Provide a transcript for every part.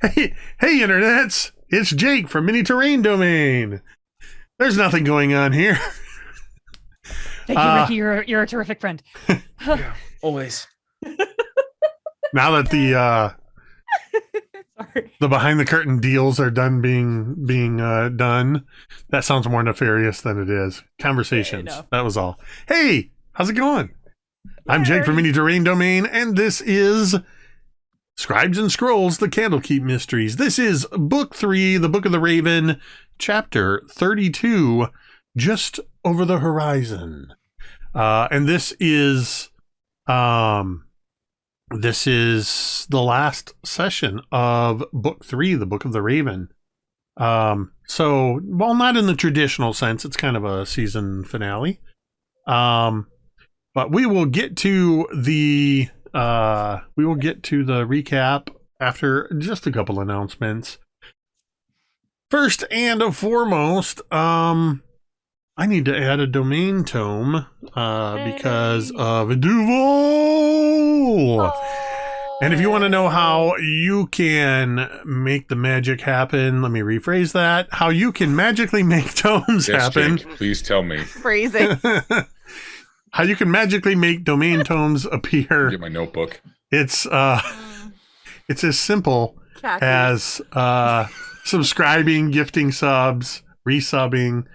Hey, internets! It's Jake from Mini Terrain Domain. There's nothing going on here. Thank you, Ricky. You're a terrific friend. Yeah, always. Now that the Sorry. the behind the curtain deals are done being done, that sounds more nefarious than it is. Conversations. Yeah, that was all. Hey, how's it going? I'm Jake from Mini Terrain Domain, and this is Scribes and Scrolls, the Candlekeep Mysteries. This is Book 3, the Book of the Raven, Chapter 32, Just Over the Horizon. And this is the last session of Book 3, the Book of the Raven. So, well, not in the traditional sense. It's kind of a season finale. But we will get to the recap after just a couple announcements. First and foremost, I need to add a domain tome because of Duval. And if you want to know how you can make the magic happen, let me rephrase that. How you can magically make tomes happen. Jake, please tell me. Phrasing. How you can magically make domain tomes appear. Get my notebook. It's as simple as subscribing, gifting subs, resubbing,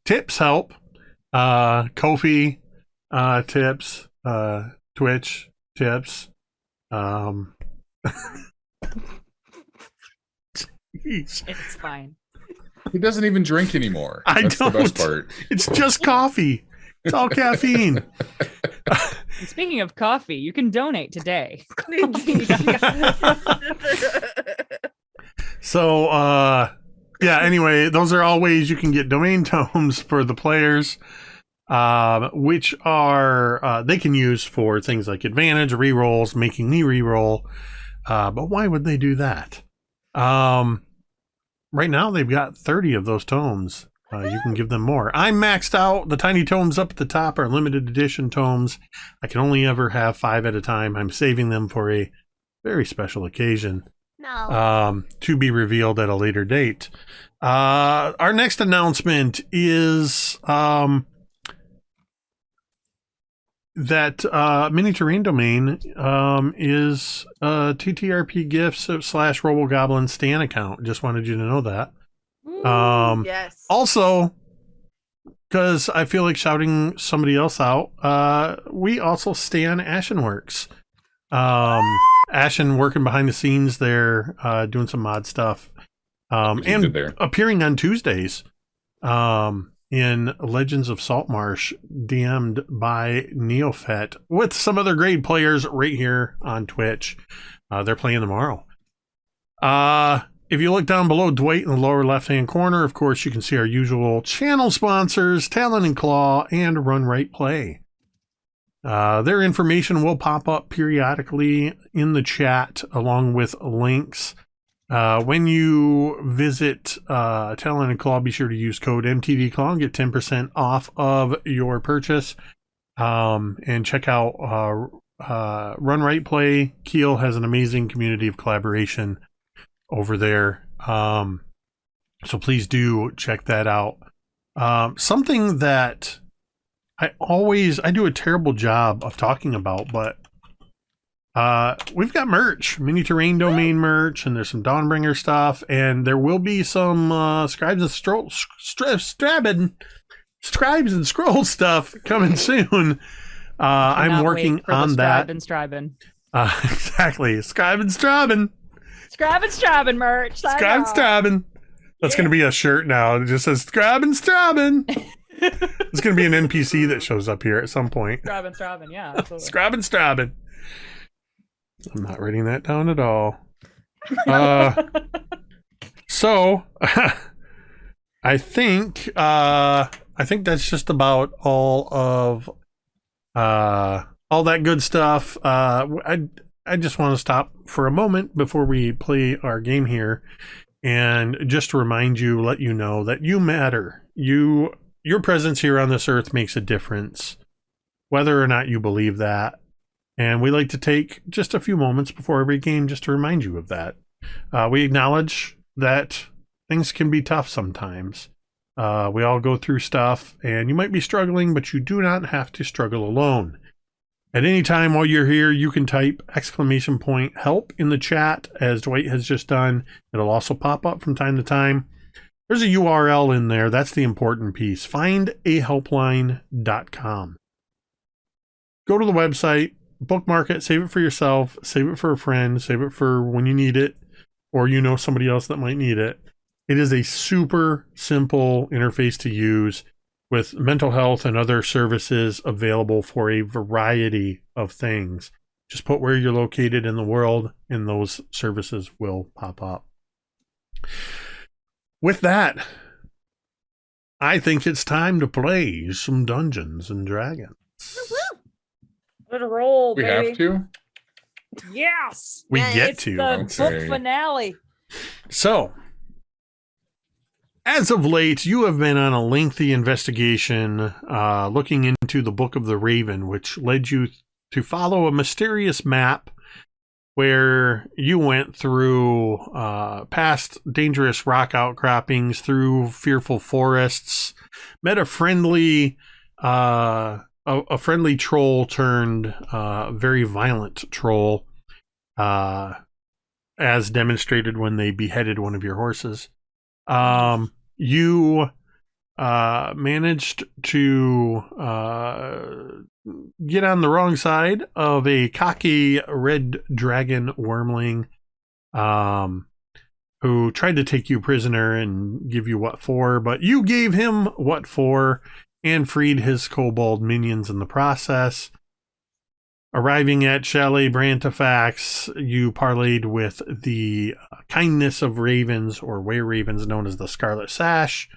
tips help, Ko-fi tips, Twitch tips. Jeez. It's fine. He doesn't even drink anymore. I That's don't. the best part. It's just coffee. It's all caffeine. And speaking of coffee, you can donate today. So, yeah, anyway, those are all ways you can get domain tomes for the players, which are, they can use for things like advantage, rerolls, making me reroll. But why would they do that? Right now, they've got 30 of those tomes. You can give them more. I'm maxed out. The tiny tomes up at the top are limited edition tomes. I can only ever have 5 at a time. I'm saving them for a very special occasion. No. To be revealed at a later date. Our next announcement is that Mini Terrain Domain is a TTRP Gifts / RoboGoblin Stan account. Just wanted you to know that. Yes. Also, because I feel like shouting somebody else out, we also stan Ashenworks. Ashen working behind the scenes there, doing some mod stuff, and appearing on Tuesdays in Legends of Saltmarsh, DM'd by Neophet with some other great players right here on Twitch. They're playing tomorrow. If you look down below Dwight in the lower left-hand corner, of course, you can see our usual channel sponsors, Talon and Claw, and Run Right Play. Their information will pop up periodically in the chat along with links. When you visit Talon and Claw, be sure to use code MTDClaw and get 10% off of your purchase. And check out Run Right Play. Keel has an amazing community of collaboration over there. So please do check that out. Something that I do a terrible job of talking about, but we've got merch, Mini Terrain Domain merch, and there's some Dawnbringer stuff, and there will be some Scribes and Scrolls stuff coming soon. I'm working on that. Exactly. Scribe and Strabin. Scribe and Strabin merch. Scribe and Strabin. That's going to be a shirt now. It just says Scribe and Strabin. It's going to be an NPC that shows up here at some point. Scribe and Strabin, yeah. Absolutely. Scribe and Strabin. I'm not writing that down at all. So, I think that's just about all of all that good stuff. I just want to stop for a moment before we play our game here, and just to remind you, let you know that you matter. Your presence here on this earth makes a difference, whether or not you believe that. And we like to take just a few moments before every game just to remind you of that. We acknowledge that things can be tough sometimes. We all go through stuff, and you might be struggling, but you do not have to struggle alone. At any time while you're here, you can type !help in the chat, as Dwight has just done. It'll also pop up from time to time. There's a URL in there. That's the important piece. findahelpline.com. Go to the website, bookmark it, save it for yourself, save it for a friend, save it for when you need it, or you know somebody else that might need it. It is a super simple interface to use with mental health and other services available for a variety of things. Just put where you're located in the world and those services will pop up. With that, I think it's time to play some Dungeons and Dragons. Let it roll, We baby. have to? Yes. We get It's to. the Okay. book finale. So, as of late, you have been on a lengthy investigation looking into the Book of the Raven, which led you to follow a mysterious map where you went through past dangerous rock outcroppings, through fearful forests, met a friendly troll turned very violent troll, as demonstrated when they beheaded one of your horses. You managed to get on the wrong side of a cocky red dragon wormling who tried to take you prisoner and give you what for, but you gave him what for and freed his kobold minions in the process. Arriving at Chalet Brantifax, you parlayed with the kindness of ravens, or were ravens, known as the Scarlet Sash.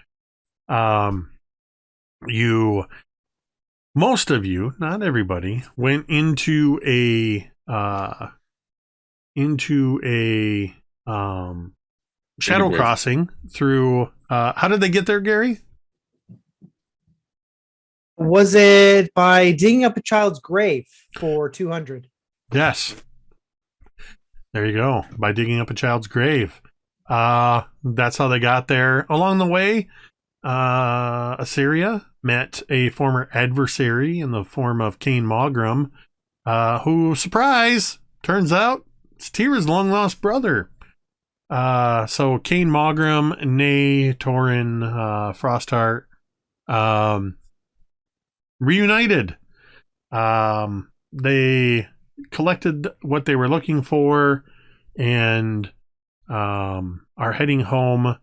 Most of you, not everybody, went into a shadow crossing through. How did they get there, Gary? Was it by digging up a child's grave for 200? Yes. There you go. By digging up a child's grave. That's how they got there. Along the way, Assyria met a former adversary in the form of Cain Maugrim, who, surprise, turns out it's Teera's long-lost brother. So Cain Maugrim, nay Torin Frostheart, reunited. They collected what they were looking for and are heading home.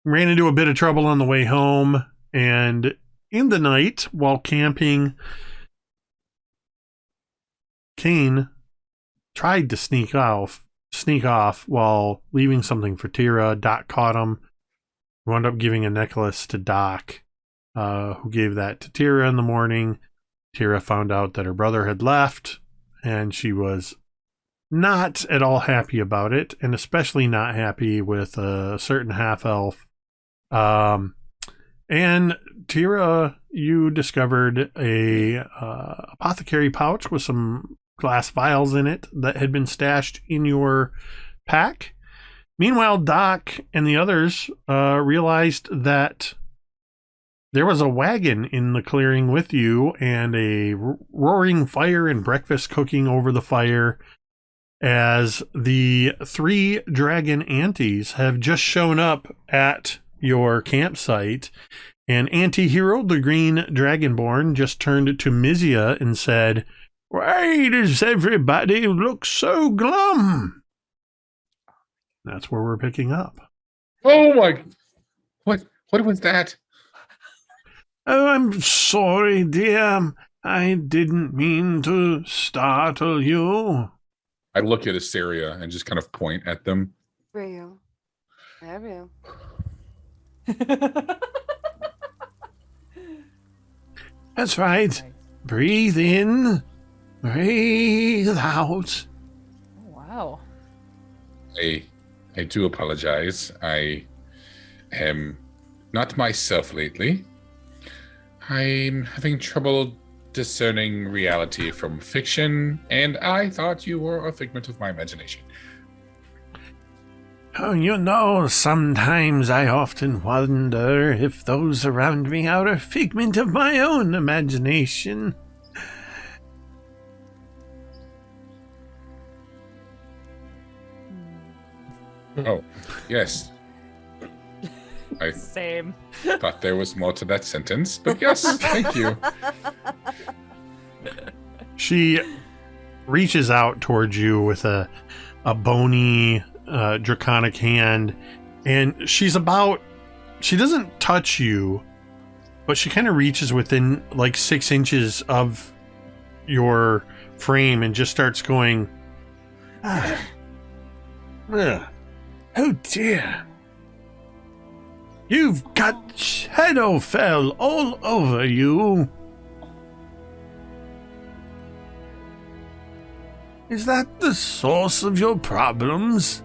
Ran into a bit of trouble on the way home, and in the night while camping, Cain tried to sneak off while leaving something for Teera. Doc caught him. Wound up giving a necklace to Doc, who gave that to Teera in the morning. Teera found out that her brother had left, and she was not at all happy about it, and especially not happy with a certain half-elf. And Teera, you discovered a apothecary pouch with some glass vials in it that had been stashed in your pack. Meanwhile, Doc and the others realized that there was a wagon in the clearing with you and a roaring fire and breakfast cooking over the fire, as the 3 dragon aunties have just shown up at your campsite. And anti-hero, the green dragonborn, just turned to Mizya and said, "Why does everybody look so glum?" That's where we're picking up. Oh my! What was that? Oh, I'm sorry, dear. I didn't mean to startle you. I look at Assyria and just kind of point at them. Real. Real. That's right. Breathe in. Breathe out. Oh, wow. I do apologize. I am not myself lately. I'm having trouble discerning reality from fiction, and I thought you were a figment of my imagination. Oh, sometimes I often wonder if those around me are a figment of my own imagination. Oh, yes. I Same. thought there was more to that sentence, but yes, thank you. She reaches out towards you with a bony, draconic hand, and she doesn't touch you, but she kind of reaches within like 6 inches of your frame and just starts going, oh dear. You've got Shadowfell all over you. Is that the source of your problems?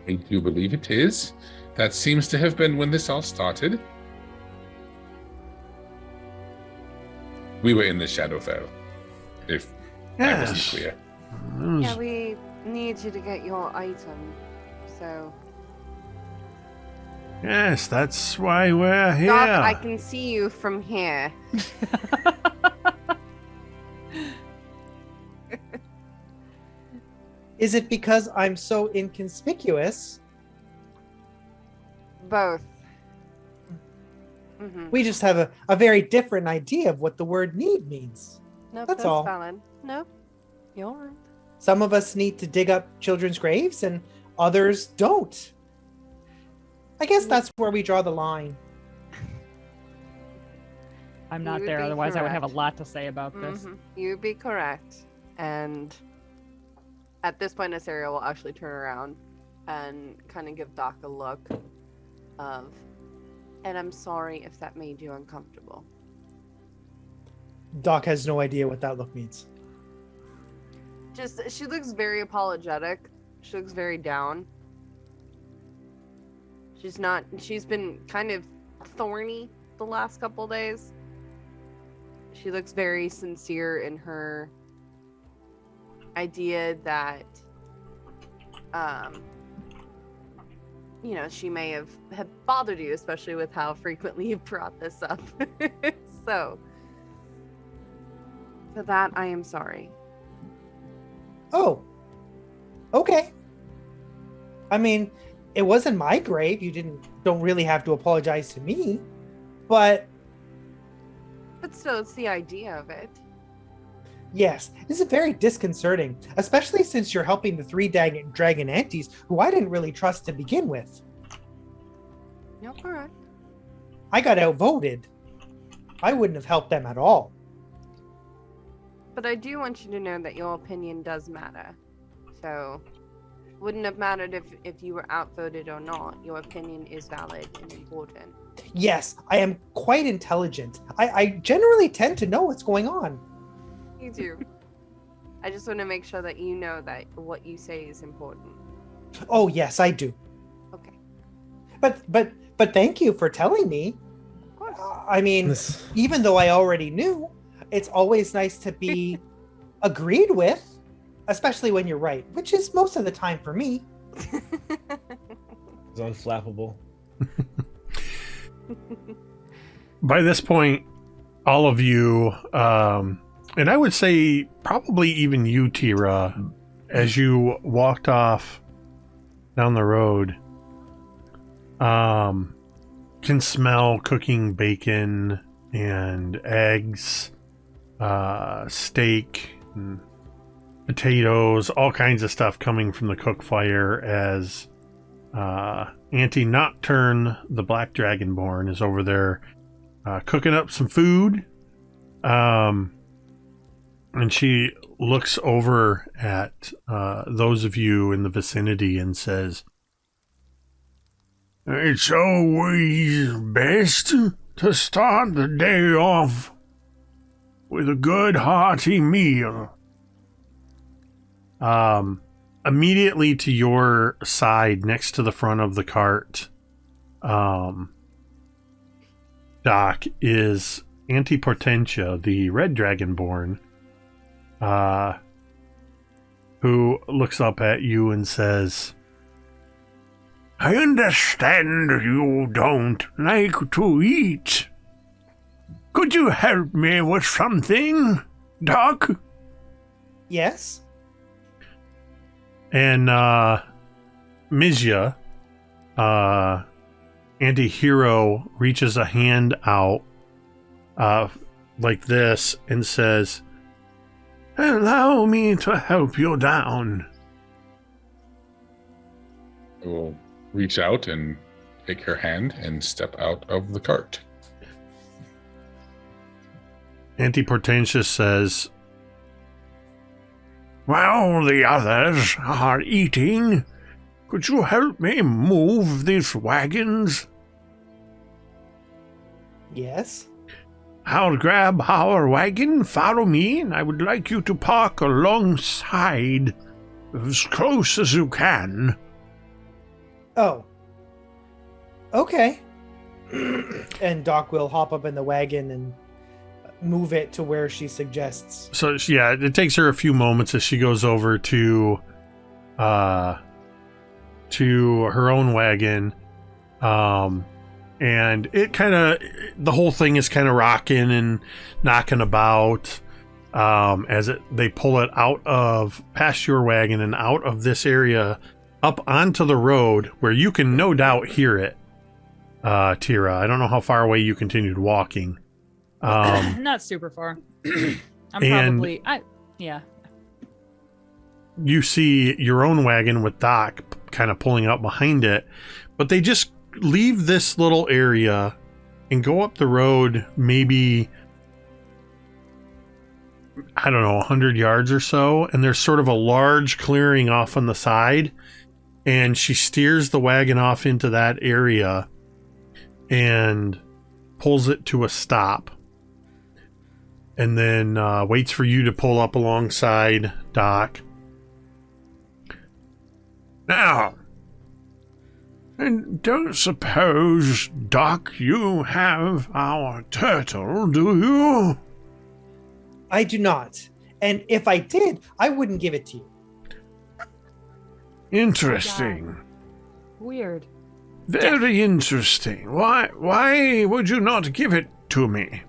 I do believe it is. That seems to have been when this all started. We were in the Shadowfell, if I wasn't clear. Yeah, we need you to get your item, so... Yes, that's why we're here. Doc, I can see you from here. Is it because I'm so inconspicuous? Both. Mm-hmm. We just have a very different idea of what the word need means. Nope, That's all. valid. Nope, you're right. Some of us need to dig up children's graves and others don't. I guess that's where we draw the line. I'm not You would there, be otherwise I would have a correct. lot to say about this. You'd be correct. And at this point, Asaria will actually turn around and kind of give Doc a look of, and I'm sorry if that made you uncomfortable. Doc has no idea what that look means. Just, she looks very apologetic. She looks very down. She's been kind of thorny the last couple days. She looks very sincere in her idea that, she may have bothered you, especially with how frequently you've brought this up. So, for that, I am sorry. Oh, okay. I mean, it wasn't my grave. You don't really have to apologize to me, but still, it's the idea of it. yes, this is very disconcerting, especially since you're helping the 3 dragon aunties who I didn't really trust to begin with. You're correct. I got outvoted. I wouldn't have helped them at all. But I do want you to know that your opinion does matter. So, wouldn't have mattered if you were outvoted or not. Your opinion is valid and important. Yes, I am quite intelligent. I generally tend to know what's going on. You do. I just want to make sure that you know that what you say is important. Oh, yes, I do. Okay. But thank you for telling me. Of course. I mean, even though I already knew, it's always nice to be agreed with, especially when you're right, which is most of the time for me. It's unflappable. By this point, all of you, and I would say probably even you, Teera, as you walked off down the road, can smell cooking bacon and eggs, steak, and potatoes, all kinds of stuff coming from the cook fire as Auntie Nocturne, the Black Dragonborn, is over there cooking up some food. And she looks over at those of you in the vicinity and says, "It's always best to start the day off with a good hearty meal." Immediately to your side, next to the front of the cart, Doc, is Antiportentia, the red dragonborn, who looks up at you and says, I understand you don't like to eat. Could you help me with something, Doc? Yes? And Mizya, anti-hero, reaches a hand out like this and says, allow me to help you down. I will reach out and take her hand and step out of the cart. Antiportentious says, while the others are eating, could you help me move these wagons? Yes? I'll grab our wagon, follow me, and I would like you to park alongside, as close as you can. Oh. Okay. And Doc will hop up in the wagon and move it to where she suggests. So, yeah, it takes her a few moments as she goes over to her own wagon. And it the whole thing is kind of rocking and knocking about as they pull it out of past your wagon and out of this area up onto the road where you can no doubt hear it, Teera. I don't know how far away you continued walking. Not super far. Yeah. You see your own wagon with Doc kind of pulling up behind it, but they just leave this little area and go up the road maybe, I don't know, 100 yards or so, and there's sort of a large clearing off on the side, and she steers the wagon off into that area and pulls it to a stop, and then waits for you to pull up alongside Doc. Now, and don't suppose, Doc, you have our turtle, do you? I do not. And if I did, I wouldn't give it to you. Interesting. Weird. Very interesting. Why would you not give it to me?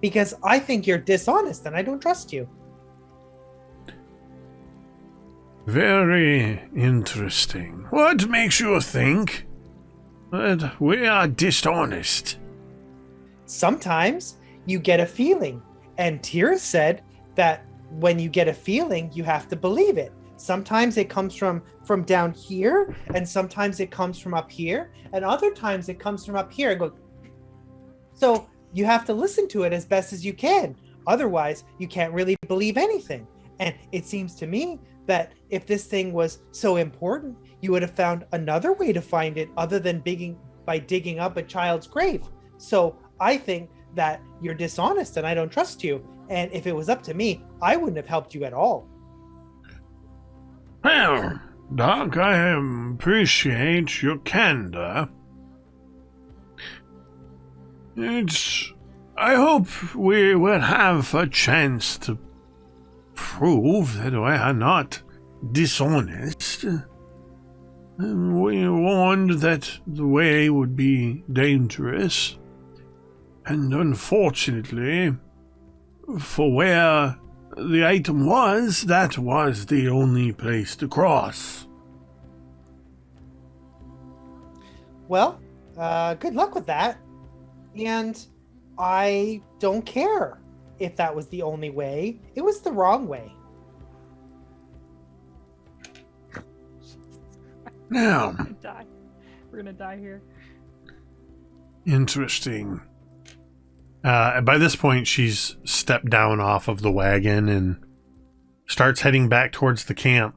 Because I think you're dishonest and I don't trust you. Very interesting. What makes you think that we are dishonest? Sometimes you get a feeling. And Teera said that when you get a feeling, you have to believe it. Sometimes it comes from down here, and sometimes it comes from up here, and other times it comes from up here. And go. So you have to listen to it as best as you can. Otherwise, you can't really believe anything. And it seems to me that if this thing was so important, you would have found another way to find it other than digging up a child's grave. So I think that you're dishonest and I don't trust you. And if it was up to me, I wouldn't have helped you at all. Well, Doc, I appreciate your candor. I hope we will have a chance to prove that we are not dishonest. We warned that the way would be dangerous, and unfortunately, for where the item was, that was the only place to cross. Well, good luck with that. And I don't care if that was the only way. It was the wrong way. Now, we're gonna die here. Interesting. By this point, she's stepped down off of the wagon and starts heading back towards the camp.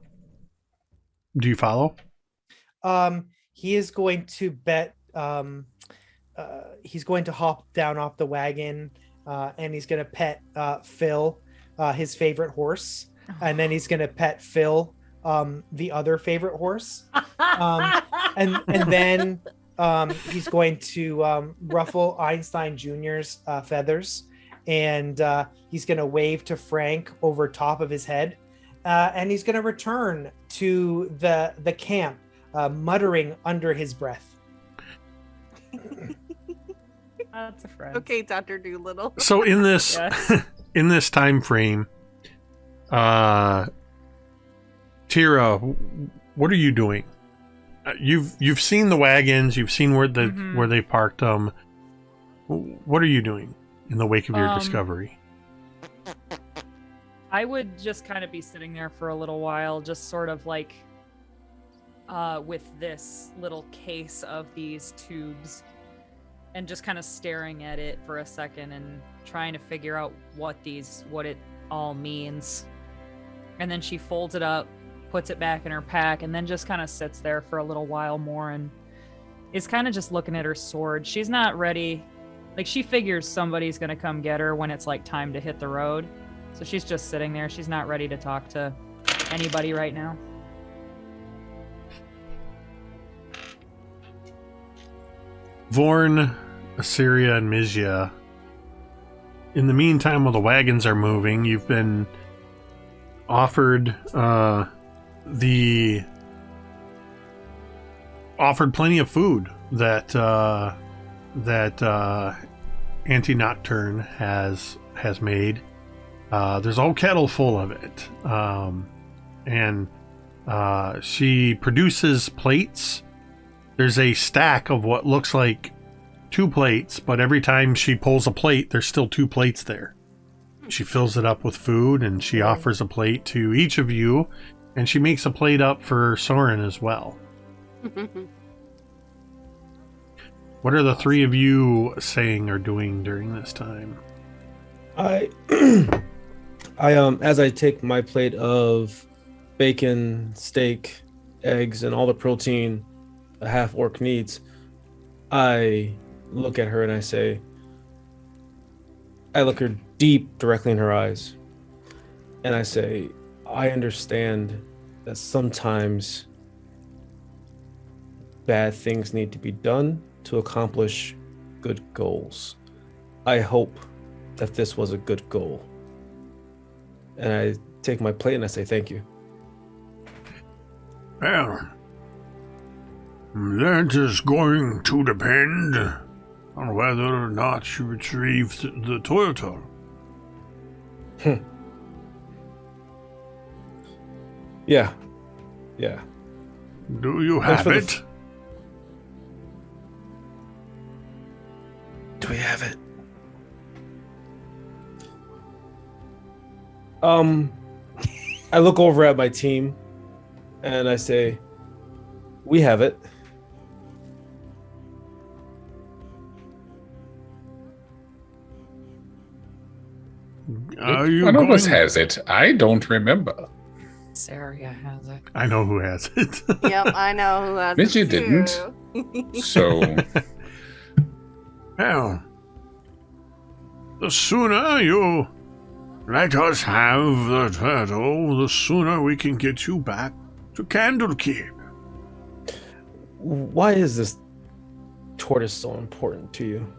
Do you follow? He is going to bet. He's going to hop down off the wagon, and he's going to pet Phil, his favorite horse, and then he's going to pet Phil, the other favorite horse, and then he's going to ruffle Einstein Jr.'s feathers, and he's going to wave to Frank over top of his head, and he's going to return to the camp, muttering under his breath. That's a friend. Okay, Dr. Doolittle. So in this Yes. in this time frame, Teera, what are you doing? You've seen the wagons, you've seen where they parked them. What are you doing in the wake of your discovery? I would just kind of be sitting there for a little while, just sort of like with this little case of these tubes, and just kind of staring at it for a second and trying to figure out what it all means. And then she folds it up, puts it back in her pack, and then just kind of sits there for a little while more and is kind of just looking at her sword. She's not ready. Like, she figures somebody's going to come get her when it's like time to hit the road. So she's just sitting there. She's not ready to talk to anybody right now. Vorn, Assyria, and Mizya. In the meantime, while the wagons are moving, you've been offered plenty of food that Auntie Nocturne has made. There's a whole kettle full of it, and she produces plates. There's a stack of what looks like 2 plates, but every time she pulls a plate, there's still 2 plates there. She fills it up with food, and she offers a plate to each of you, and she makes a plate up for Soren as well. What are the 3 of you saying or doing during this time? I as I take my plate of bacon, steak, eggs, and all the protein a half orc needs, I look at her and I look her deep directly in her eyes, and I say, I understand that sometimes bad things need to be done to accomplish good goals. I hope that this was a good goal. And I take my plate and I say thank you. Well, that is going to depend on whether or not you retrieve the Toyota. Yeah. Do you have it? Do we have it? I look over at my team and I say, we have it. One of us has it. I don't remember. Saria has it. I know who has it. Yep, I know who has Mizya it didn't. So, Well, the sooner you let us have the turtle, the sooner we can get you back to Candlekeep. Why is this tortoise so important to you?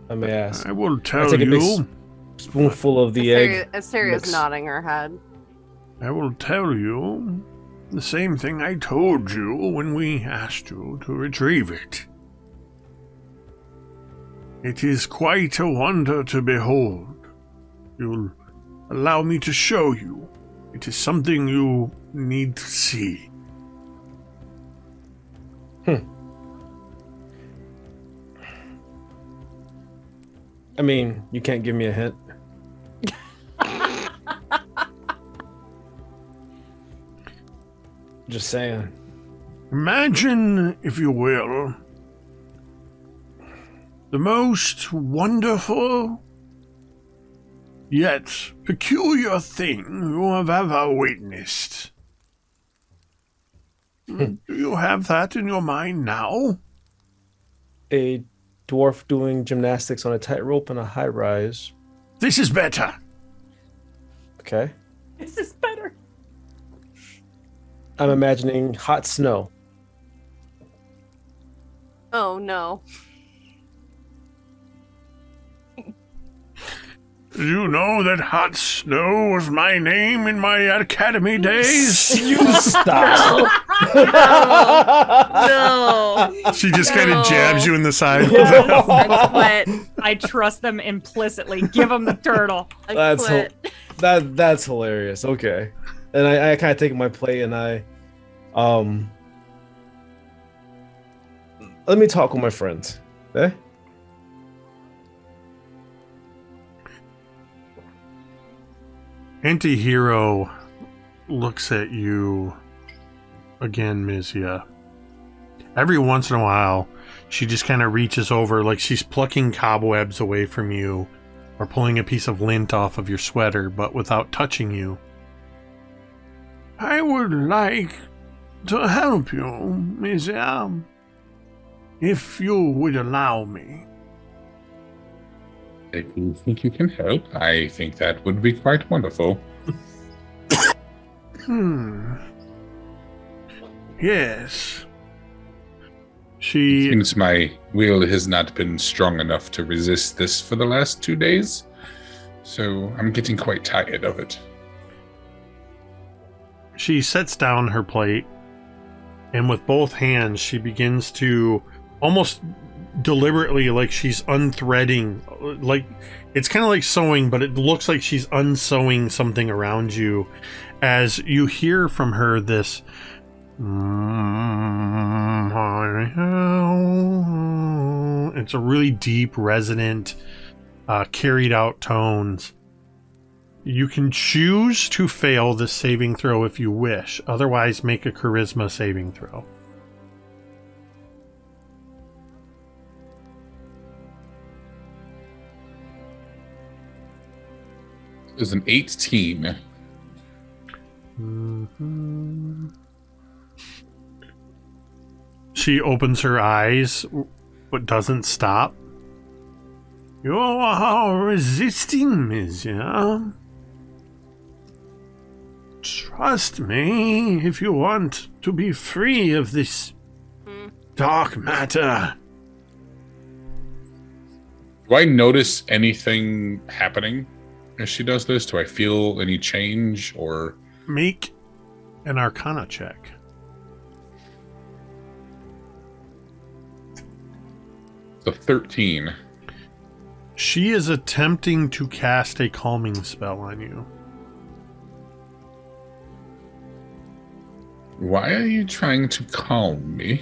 I may ask. I will I tell take a big you. spoonful of the egg. Assyria's mix. nodding her head. I will tell you the same thing I told you when we asked you to retrieve it. It is quite a wonder to behold. You'll allow me to show you. It is something you need to see. I mean, you can't give me a hint. Just saying. Imagine, if you will, the most wonderful yet peculiar thing you have ever witnessed. Do you have that in your mind now? A dwarf doing gymnastics on a tightrope in a high rise. This is better. Okay. This is better. I'm imagining hot snow. Oh no. Did you know that Hot Snow was my name in my academy days? You stop. No. She just kind of jabs you in the side. I quit. I trust them implicitly. Give them the turtle. That's hilarious. Okay, and I kind of take my plate and I, let me talk with my friends. Eh? Antihero looks at you again, Mizya. Every once in a while, she just kind of reaches over like she's plucking cobwebs away from you or pulling a piece of lint off of your sweater, but without touching you. I would like to help you, Mizya, if you would allow me. If you think you can help, I think that would be quite wonderful. Yes. Seems my will has not been strong enough to resist this for the last 2 days, so I'm getting quite tired of it. She sets down her plate, and with both hands, she begins to almost deliberately, like she's unthreading, like it's kind of like sewing, but it looks like she's unsewing something around you as you hear from her this it's a really deep, resonant, carried out tones. You can choose to fail this saving throw if you wish, otherwise make a charisma saving throw. It was an 18. Mm-hmm. She opens her eyes, but doesn't stop. You are resisting, Mizya. Trust me if you want to be free of this dark matter. Do I notice anything happening as she does this? Do I feel any change or... Make an Arcana check. The 13. She is attempting to cast a calming spell on you. Why are you trying to calm me?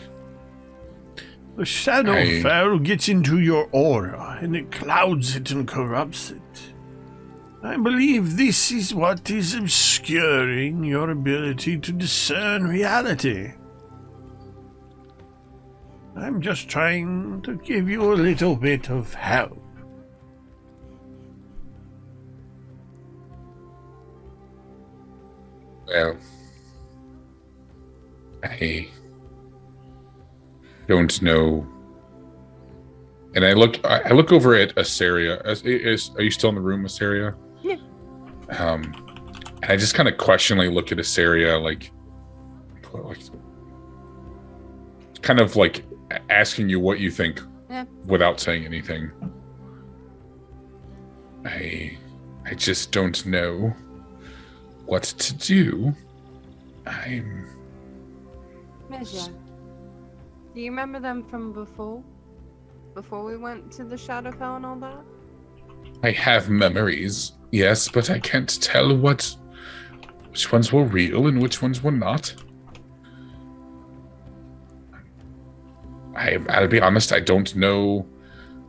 The Shadowfell gets into your aura, and it clouds it and corrupts it. I believe this is what is obscuring your ability to discern reality. I'm just trying to give you a little bit of help. Well, I don't know. And I look over at Asaria. Are you still in the room, Asaria? Yeah. And I just kind of questioningly look at Asaria, like kind of like asking you what you think, without saying anything. I just don't know what to do. Mizya, do you remember them from before? Before we went to the Shadowfell and all that? I have memories, yes, but I can't tell which ones were real and which ones were not. I'll be honest, I don't know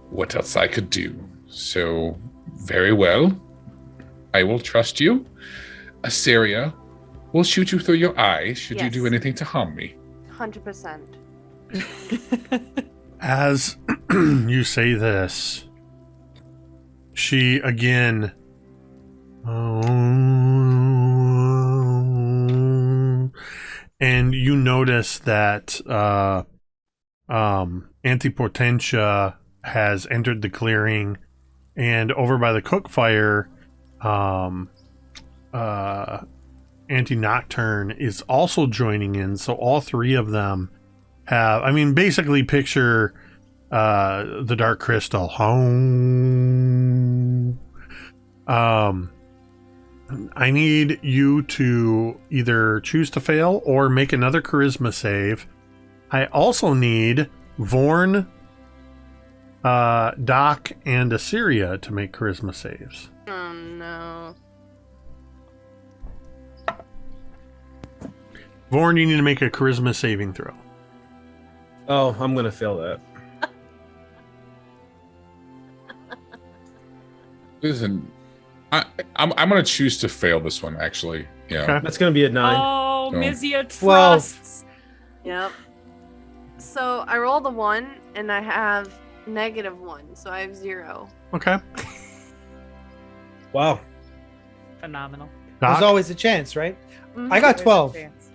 what else I could do. So, very well. I will trust you. Asaria will shoot you through your eye should you do anything to harm me. 100%. As you say this, she again and you notice that Antipotentia has entered the clearing, and over by the cook fire, Anti-Nocturne is also joining in, so all three of them have. I mean, basically picture the Dark Crystal. Home. I need you to either choose to fail or make another charisma save. I also need Vorn, Doc, and Assyria to make charisma saves. Oh no. Vorn, you need to make a charisma saving throw. Oh, I'm gonna fail that. Listen, I'm gonna choose to fail this one. Actually, yeah. Okay. That's gonna be a 9. Oh, So- Mizya Well- trusts. Yep. So I rolled a 1 and I have -1, so I have 0. Okay. Wow. Phenomenal. Doc, There's always a chance, right? Mhm. I got There's a 12. chance.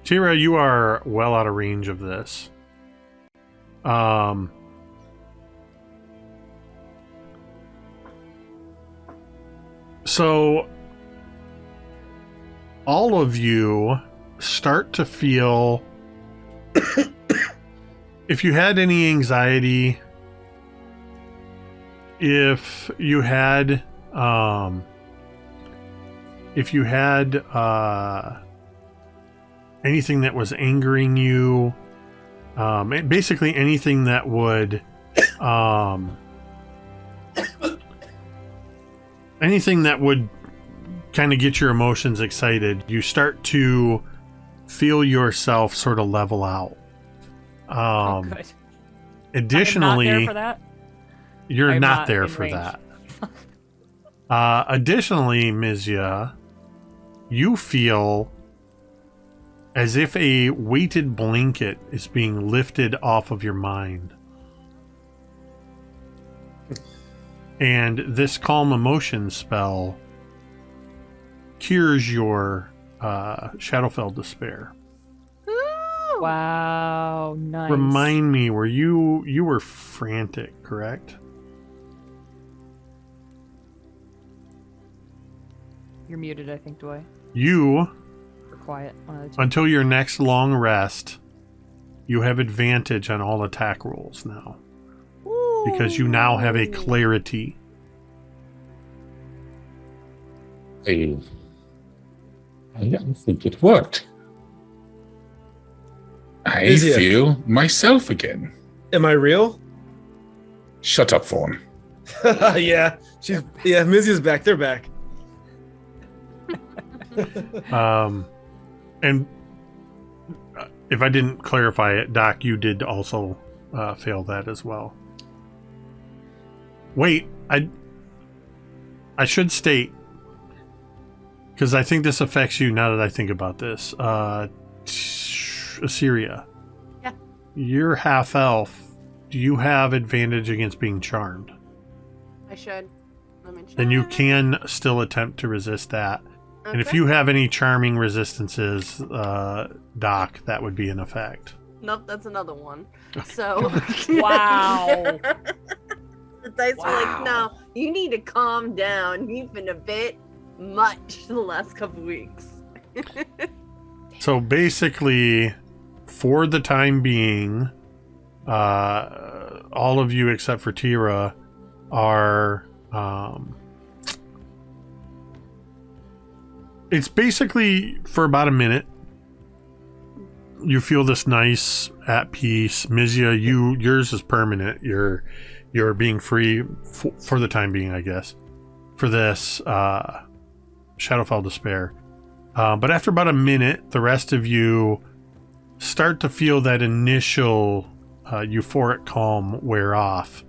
Teera, you are well out of range of this. So all of you start to feel if you had any anxiety, if you had anything that was angering you, basically anything that would kind of get your emotions excited, you start to feel yourself sort of level out. Oh, good. Additionally, I am not there for that. you're I'm not not there in for range. that. Additionally, Mizya, you feel as if a weighted blanket is being lifted off of your mind. And this calm emotion spell cures your Shadowfell despair. Woo! Wow, nice. Remind me, were you were frantic, correct? You're muted, I think, Dwight. You, Or quiet. One of the two. until your next long rest, you have advantage on all attack rolls now. Because you now have a clarity. I think it worked. I Mizya. feel myself again. Am I real? Shut up, Fawn. Yeah. Mizya's back. They're back. And if I didn't clarify it, Doc, you did also fail that as well. Wait, I should state, because I think this affects you now that I think about this. Assyria. Yeah. You're half elf. Do you have advantage against being charmed? I should. Let me check. Then you can still attempt to resist that. Okay. And if you have any charming resistances, Doc, that would be in effect. Nope, that's another one. So. Wow. The dice were like, Wow. no, you need to calm down. You've been a bit much the last couple weeks. So basically, for the time being, all of you except for Teera are. It's basically for about a minute. You feel this nice at peace. Mizya, yours is permanent. You're being free for the time being, I guess, for this Shadowfell despair. But after about a minute, the rest of you start to feel that initial euphoric calm wear off.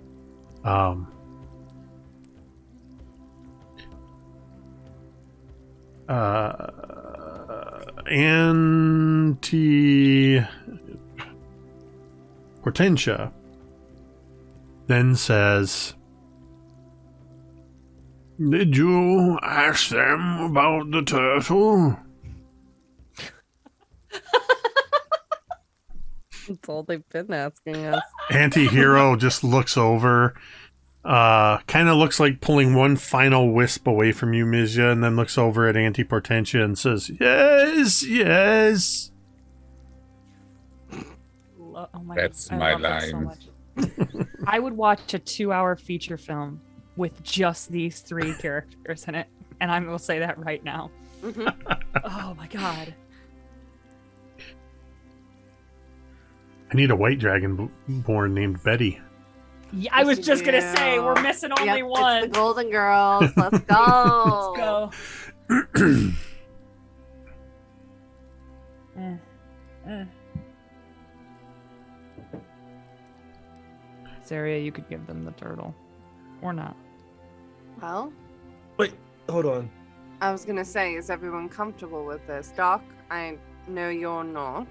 Hortensia then says, "Did you ask them about the turtle?" That's all they've been asking us. Anti-hero just looks over, kind of looks like pulling one final wisp away from you, Mizya, and then looks over at Anti-Portentia and says, "Yes, yes." Oh my That's God, my I love that so line. much. I would watch a 2-hour feature film with just these 3 characters in it, and I will say that right now. Oh my God. I need a white dragon born named Betty. Yeah, I was just gonna say we're missing only one. It's the Golden Girls. Let's go. Let's go. Saria, you could give them the turtle, or not. Well, Wait, hold on. I was gonna say, is everyone comfortable with this? Doc, I know you're not.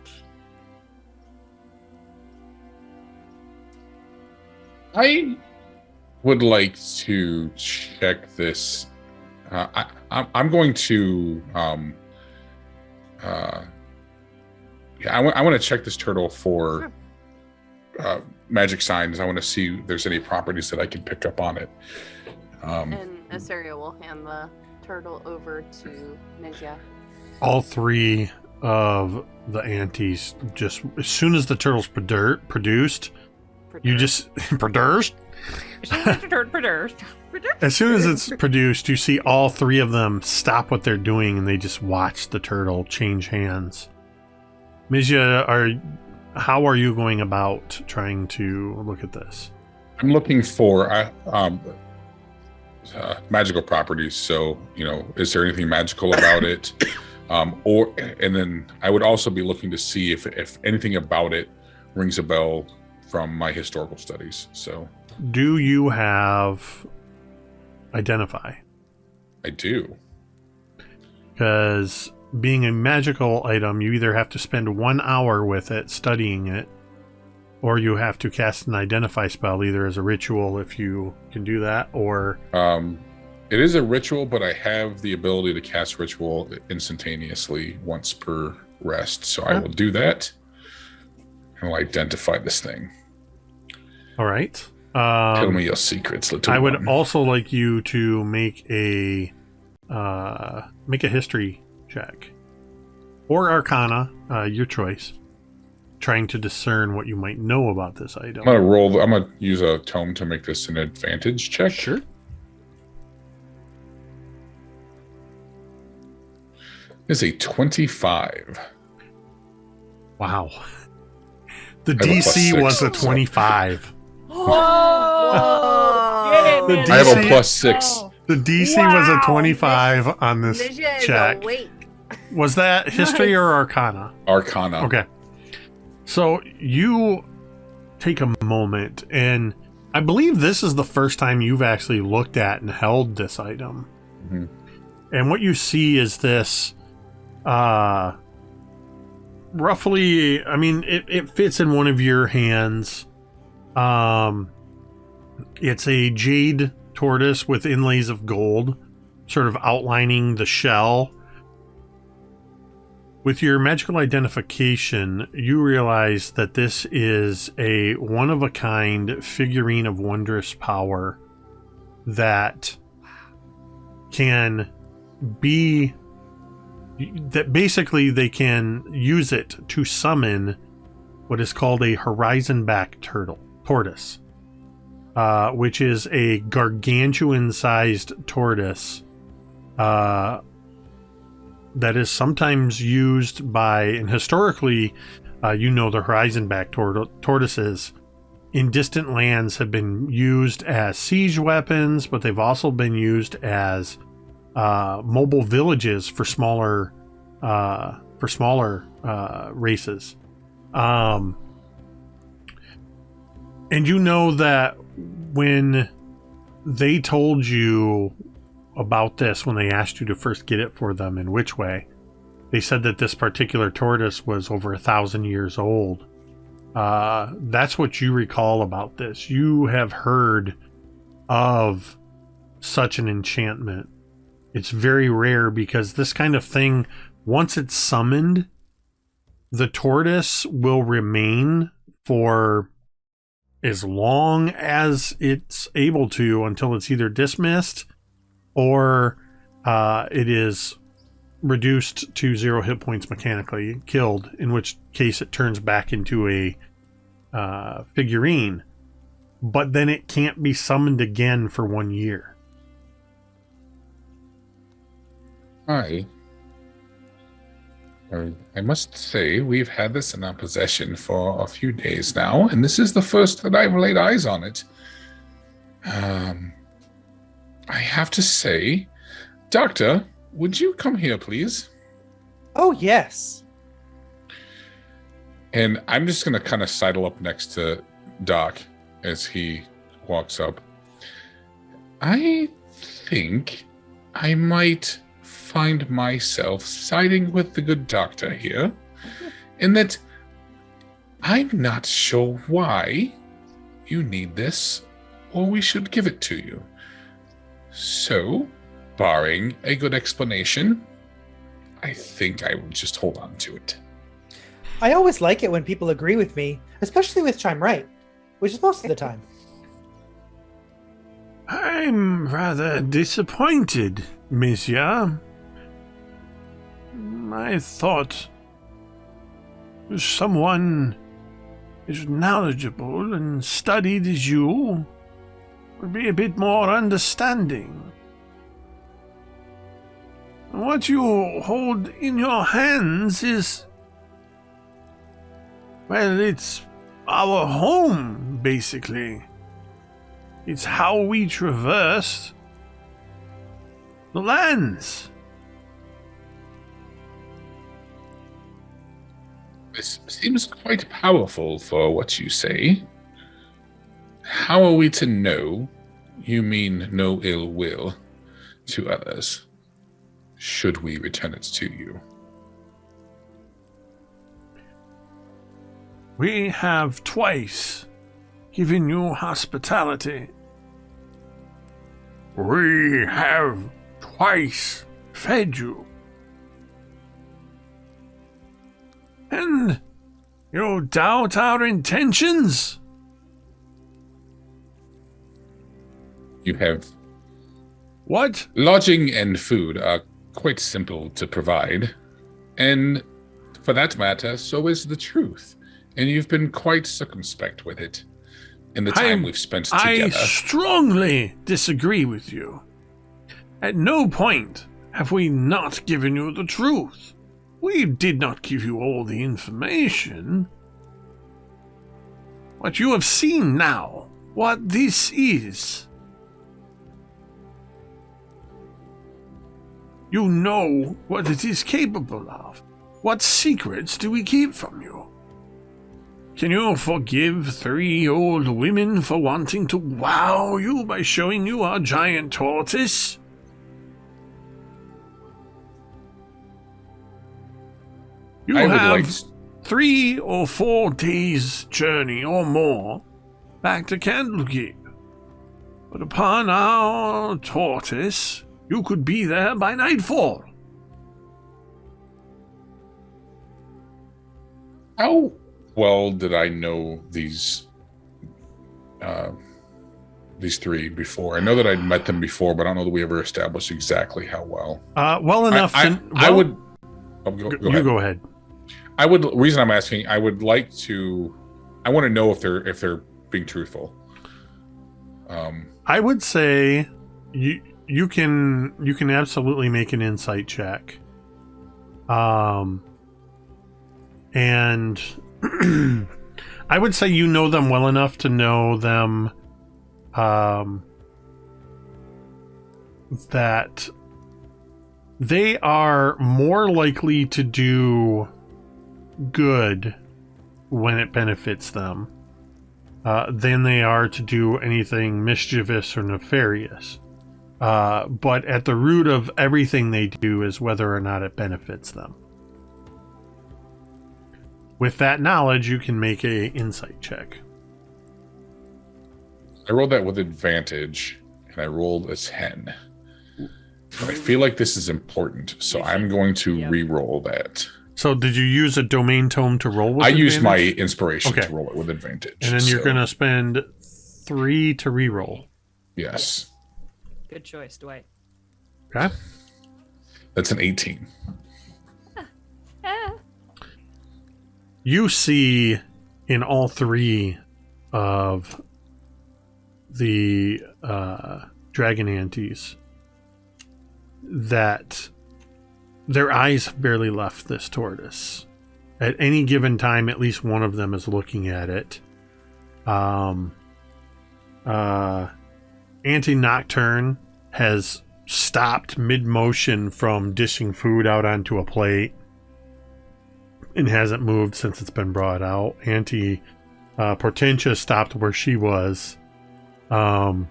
I would like to check this. I'm going to. I want to check this turtle for magic signs. I want to see if there's any properties that I can pick up on it. And Asaria will hand the turtle over to Mizya. All 3 of the aunties, just as soon as the turtle's produced, you just produced. As soon as it's produced, you see all 3 of them stop what they're doing and they just watch the turtle change hands. Mizya, how are you going about trying to look at this? I'm looking for magical properties. So, is there anything magical about it? And then I would also be looking to see if anything about it rings a bell from my historical studies. So, do you have identify? I do. Because being a magical item, you either have to spend 1 hour with it studying it, or you have to cast an identify spell, either as a ritual if you can do that, or it is a ritual, but I have the ability to cast ritual instantaneously once per rest. So I will do that. I'll identify this thing. All right. Tell me your secrets, little I would one. also like you to make a history check or Arcana, your choice. Trying to discern what you might know about this item. I'm gonna use a tome to make this an advantage check. Sure. It's a 25. Wow. The DC was a 25 Whoa! The I have a DC +6. The DC was a 25 on this Mizya is check. awake. Was that history or Arcana? Arcana. Okay. So you take a moment, and I believe this is the first time you've actually looked at and held this item. Mm-hmm. And what you see is this roughly, I mean, it fits in one of your hands. It's a jade tortoise with inlays of gold, sort of outlining the shell. With your magical identification, you realize that this is a one-of-a-kind figurine of wondrous power that can be... that basically they can use it to summon what is called a horizon-back tortoise, which is a gargantuan-sized tortoise that is sometimes used by, and historically, the horizon-back tortoises in distant lands have been used as siege weapons, but they've also been used as mobile villages for smaller races. And you know that when they told you about this, when they asked you to first get it for them, in which way, they said that this particular tortoise was over 1,000 years old. That's what you recall about this. You have heard of such an enchantment. It's very rare because this kind of thing, once it's summoned, the tortoise will remain for as long as it's able to until it's either dismissed or it is reduced to 0 hit points mechanically, killed, in which case it turns back into a figurine, but then it can't be summoned again for 1 year. I must say, we've had this in our possession for a few days now, and this is the first that I've laid eyes on it. I have to say, Doctor, would you come here, please? Oh, yes. And I'm just going to kind of sidle up next to Doc as he walks up. I think I might find myself siding with the good doctor here, in that I'm not sure why you need this, or we should give it to you. So, barring a good explanation, I think I would just hold on to it. I always like it when people agree with me, especially with I'm right, which is most of the time. I'm rather disappointed, Mizya. I thought someone as knowledgeable and studied as you would be a bit more understanding. What you hold in your hands is, well, it's our home, basically. It's how we traverse the lands. This seems quite powerful for what you say. How are we to know you mean no ill will to others, should we return it to you? We have twice given you hospitality. We have twice fed you. And you doubt our intentions? You have... What? Lodging and food are quite simple to provide. And for that matter, so is the truth. And you've been quite circumspect with it in the time we've spent together. I strongly disagree with you. At no point have we not given you the truth. We did not give you all the information. What you have seen now, what this is. You know what it is capable of. What secrets do we keep from you? Can you forgive 3 old women for wanting to wow you by showing you our giant tortoise? You have 3 or 4 days' journey or more back to Candlekeep. But upon our tortoise, you could be there by nightfall. How well did I know these 3 before? I know that I'd met them before, but I don't know that we ever established exactly how well. Well enough. I would. Oh, go ahead. I would. Reason I'm asking, I would like to. I want to know if they're being truthful. I would say you can absolutely make an insight check. And I would say you know them well enough to know them that they are more likely to do good when it benefits them than they are to do anything mischievous or nefarious. But at the root of everything they do is whether or not it benefits them. With that knowledge, you can make a insight check. I rolled that with advantage, and I rolled a 10. But I feel like this is important, so I'm going to re-roll that. So did you use a domain tome to roll with I advantage? used my inspiration to roll it with advantage. And then you're going to spend 3 to re-roll. Yes. Good choice, Dwight. Okay. That's an 18. You see in all three of the dragon antes that their eyes barely left this tortoise. At any given time, at least one of them is looking at it. Auntie Nocturne has stopped mid-motion from dishing food out onto a plate and hasn't moved since it's been brought out. Auntie Portentia stopped where she was. And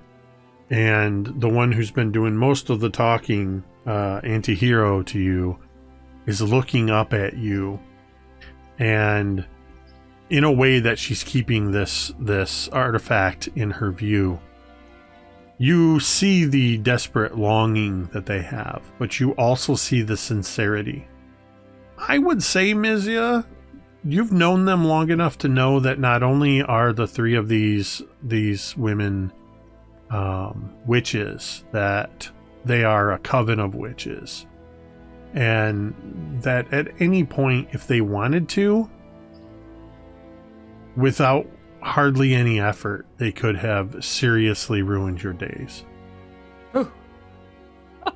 the one who's been doing most of the talking, Anti-Hero to you, is looking up at you. And in a way that she's keeping this artifact in her view. You see the desperate longing that they have, but you also see the sincerity. I would say, Mizya, you've known them long enough to know that not only are the three of these women witches, that they are a coven of witches. And that at any point, if they wanted to, without hardly any effort, they could have seriously ruined your days.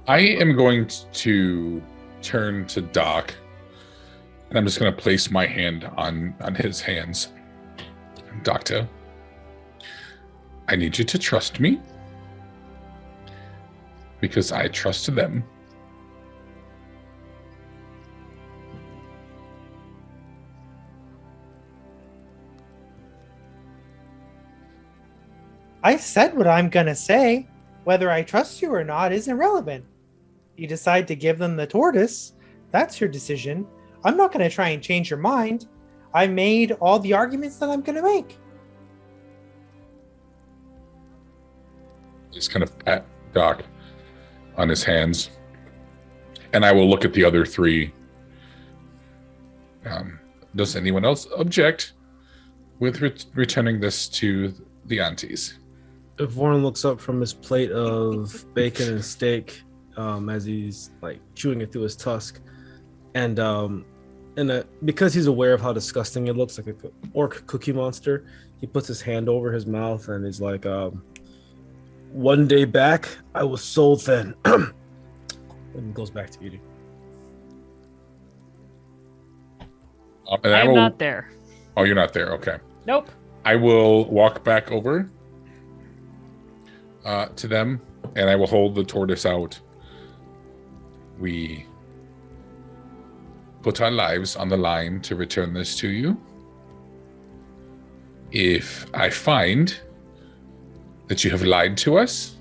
I am going to turn to Doc, and I'm just going to place my hand on his hands. Doctor, I need you to trust me, because I trust them. I said what I'm gonna say. Whether I trust you or not is irrelevant. You decide to give them the tortoise, that's your decision. I'm not gonna try and change your mind. I made all the arguments that I'm gonna make. Just kind of pat Doc on his hands, and I will look at the other three. Does anyone else object with returning this to the aunties? Vorn looks up from his plate of bacon and steak as he's like chewing it through his tusk, and because he's aware of how disgusting it looks, like an orc cookie monster, he puts his hand over his mouth and he's like, one day back, I was so thin. And goes back to eating. I'm not there. Oh, you're not there. Okay. Nope. I will walk back over to them, and I will hold the tortoise out. We put our lives on the line to return this to you. If I find that you have lied to us,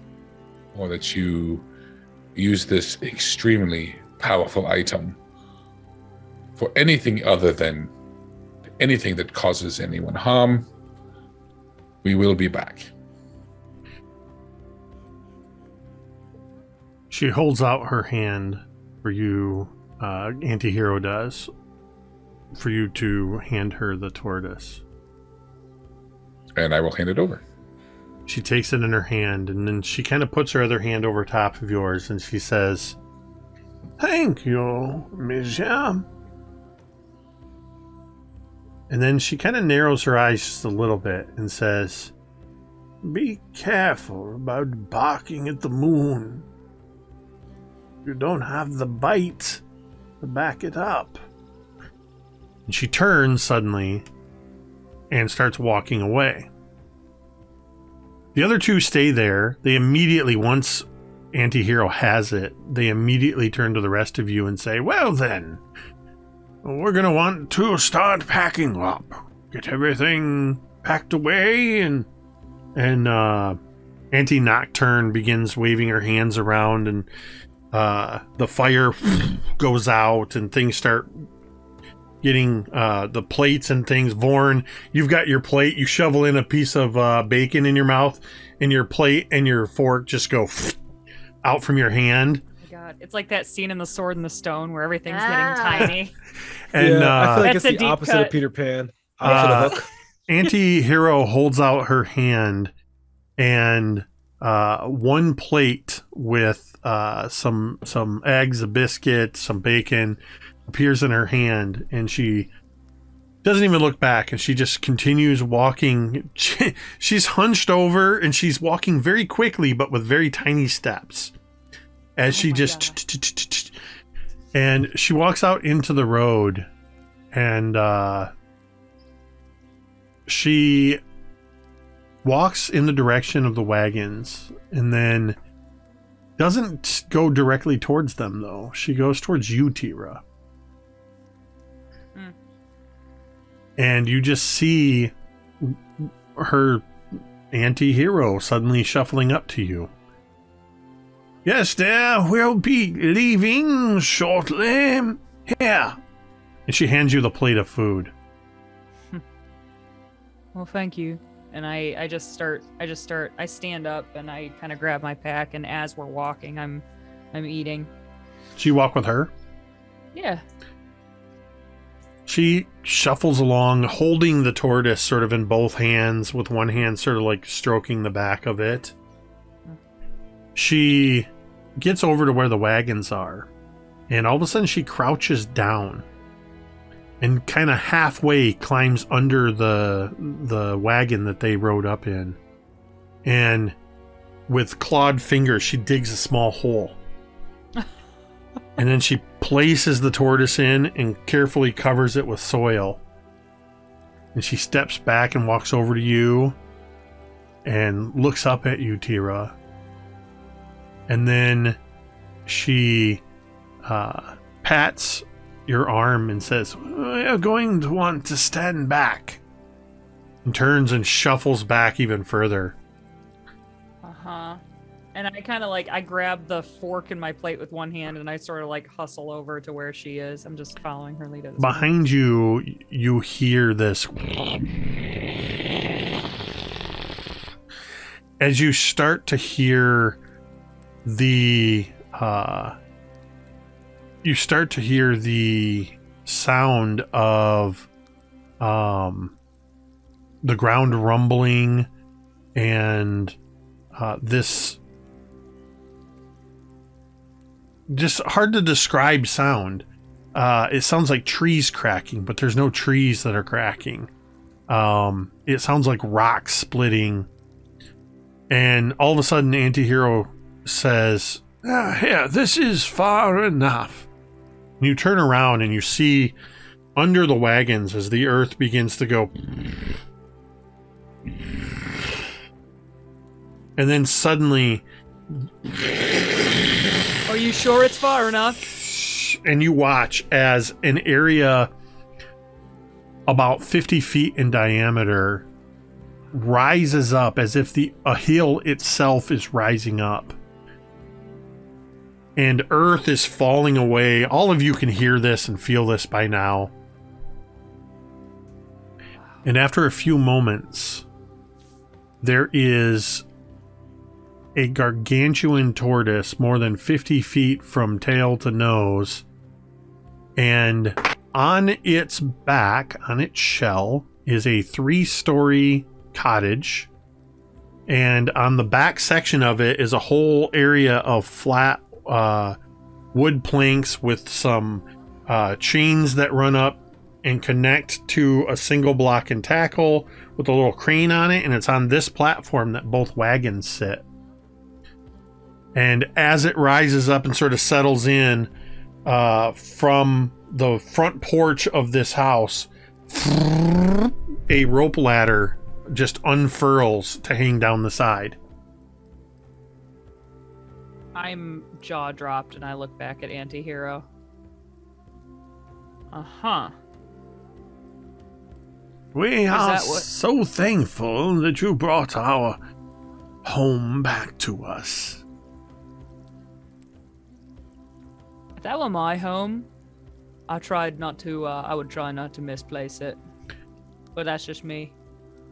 or that you use this extremely powerful item for anything other than anything that causes anyone harm, we will be back. She holds out her hand for you, Anti-Hero does, for you to hand her the tortoise. And I will hand it over. She takes it in her hand, and then she kind of puts her other hand over top of yours, and she says, "Thank you, Mizya." And then she kind of narrows her eyes just a little bit and says, "Be careful about barking at the moon. You don't have the bite to back it up." And she turns suddenly and starts walking away. The other two stay there. They immediately, once Anti-Hero has it, they immediately turn to the rest of you and say, "Well then, we're going to want to start packing up. Get everything packed away." And Anti-Nocturne begins waving her hands around, and the fire goes out and things start getting the plates and things. Vorn, you've got your plate. You shovel in a piece of bacon in your mouth, and your plate and your fork just go out from your hand. Oh my God, it's like that scene in The Sword and the Stone where everything's getting tiny. And yeah, I feel like That's it's a the deep opposite cut. of Peter Pan. Opposite of Hook. Anti-Hero holds out her hand, and one plate with some eggs, a biscuit, some bacon appears in her hand, and she doesn't even look back, and she just continues walking. She's hunched over, and she's walking very quickly, but with very tiny steps. As she just... And she walks out into the road, and she walks in the direction of the wagons, and then doesn't go directly towards them, though. She goes towards you, Teera. And you just see her anti-hero suddenly shuffling up to you. Yes, dear, we'll be leaving shortly. Here. And she hands you the plate of food. Well, thank you. And I stand up and I kind of grab my pack, and as we're walking, I'm eating. So you walk with her? Yeah. She shuffles along, holding the tortoise sort of in both hands, with one hand sort of like stroking the back of it. She gets over to where the wagons are, and all of a sudden she crouches down and kind of halfway climbs under the wagon that they rode up in. And with clawed fingers, she digs a small hole. And then she places the tortoise in and carefully covers it with soil. And she steps back and walks over to you and looks up at you, Teera. And then she pats your arm and says, "You're going to want to stand back." And turns and shuffles back even further. Uh-huh. And I kind of I grab the fork in my plate with one hand, and I sort of hustle over to where she is. I'm just following her lead. Behind you, you hear this. As you start to hear the sound of the ground rumbling, and this just hard to describe sound. It sounds like trees cracking, but there's no trees that are cracking. It sounds like rocks splitting. And all of a sudden, Antihero says, "Here, this is far enough." And you turn around and you see under the wagons as the earth begins to go. And then suddenly... Are you sure it's far enough? And you watch as an area about 50 feet in diameter rises up as if a hill itself is rising up. And earth is falling away. All of you can hear this and feel this by now. And after a few moments, there is a gargantuan tortoise more than 50 feet from tail to nose. And on its back, on its shell, is a 3-story cottage. And on the back section of it is a whole area of flat wood planks with some chains that run up and connect to a single block and tackle with a little crane on it. And it's on this platform that both wagons sit. And as it rises up and sort of settles in from the front porch of this house, a rope ladder just unfurls to hang down the side. I'm jaw dropped and I look back at Antihero. Uh-huh. We are so thankful that you brought our home back to us. If that were my home, I would try not to misplace it. But that's just me.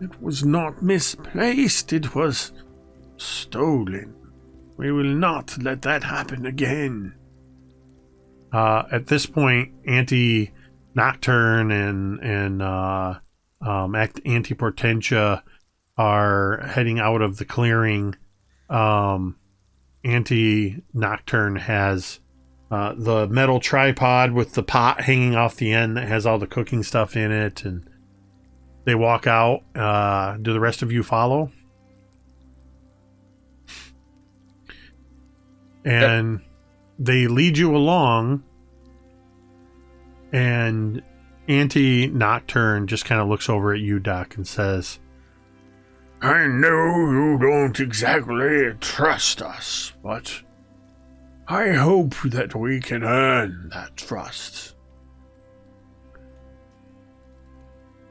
It was not misplaced, it was stolen. We will not let that happen again. At this point, Auntie Nocturne and Auntie Portentia are heading out of the clearing. Auntie Nocturne has the metal tripod with the pot hanging off the end that has all the cooking stuff in it, and they walk out. Do the rest of you follow? And they lead you along, and Auntie Nocturne just kind of looks over at you, Doc, and says, I know you don't exactly trust us, but I hope that we can earn that trust.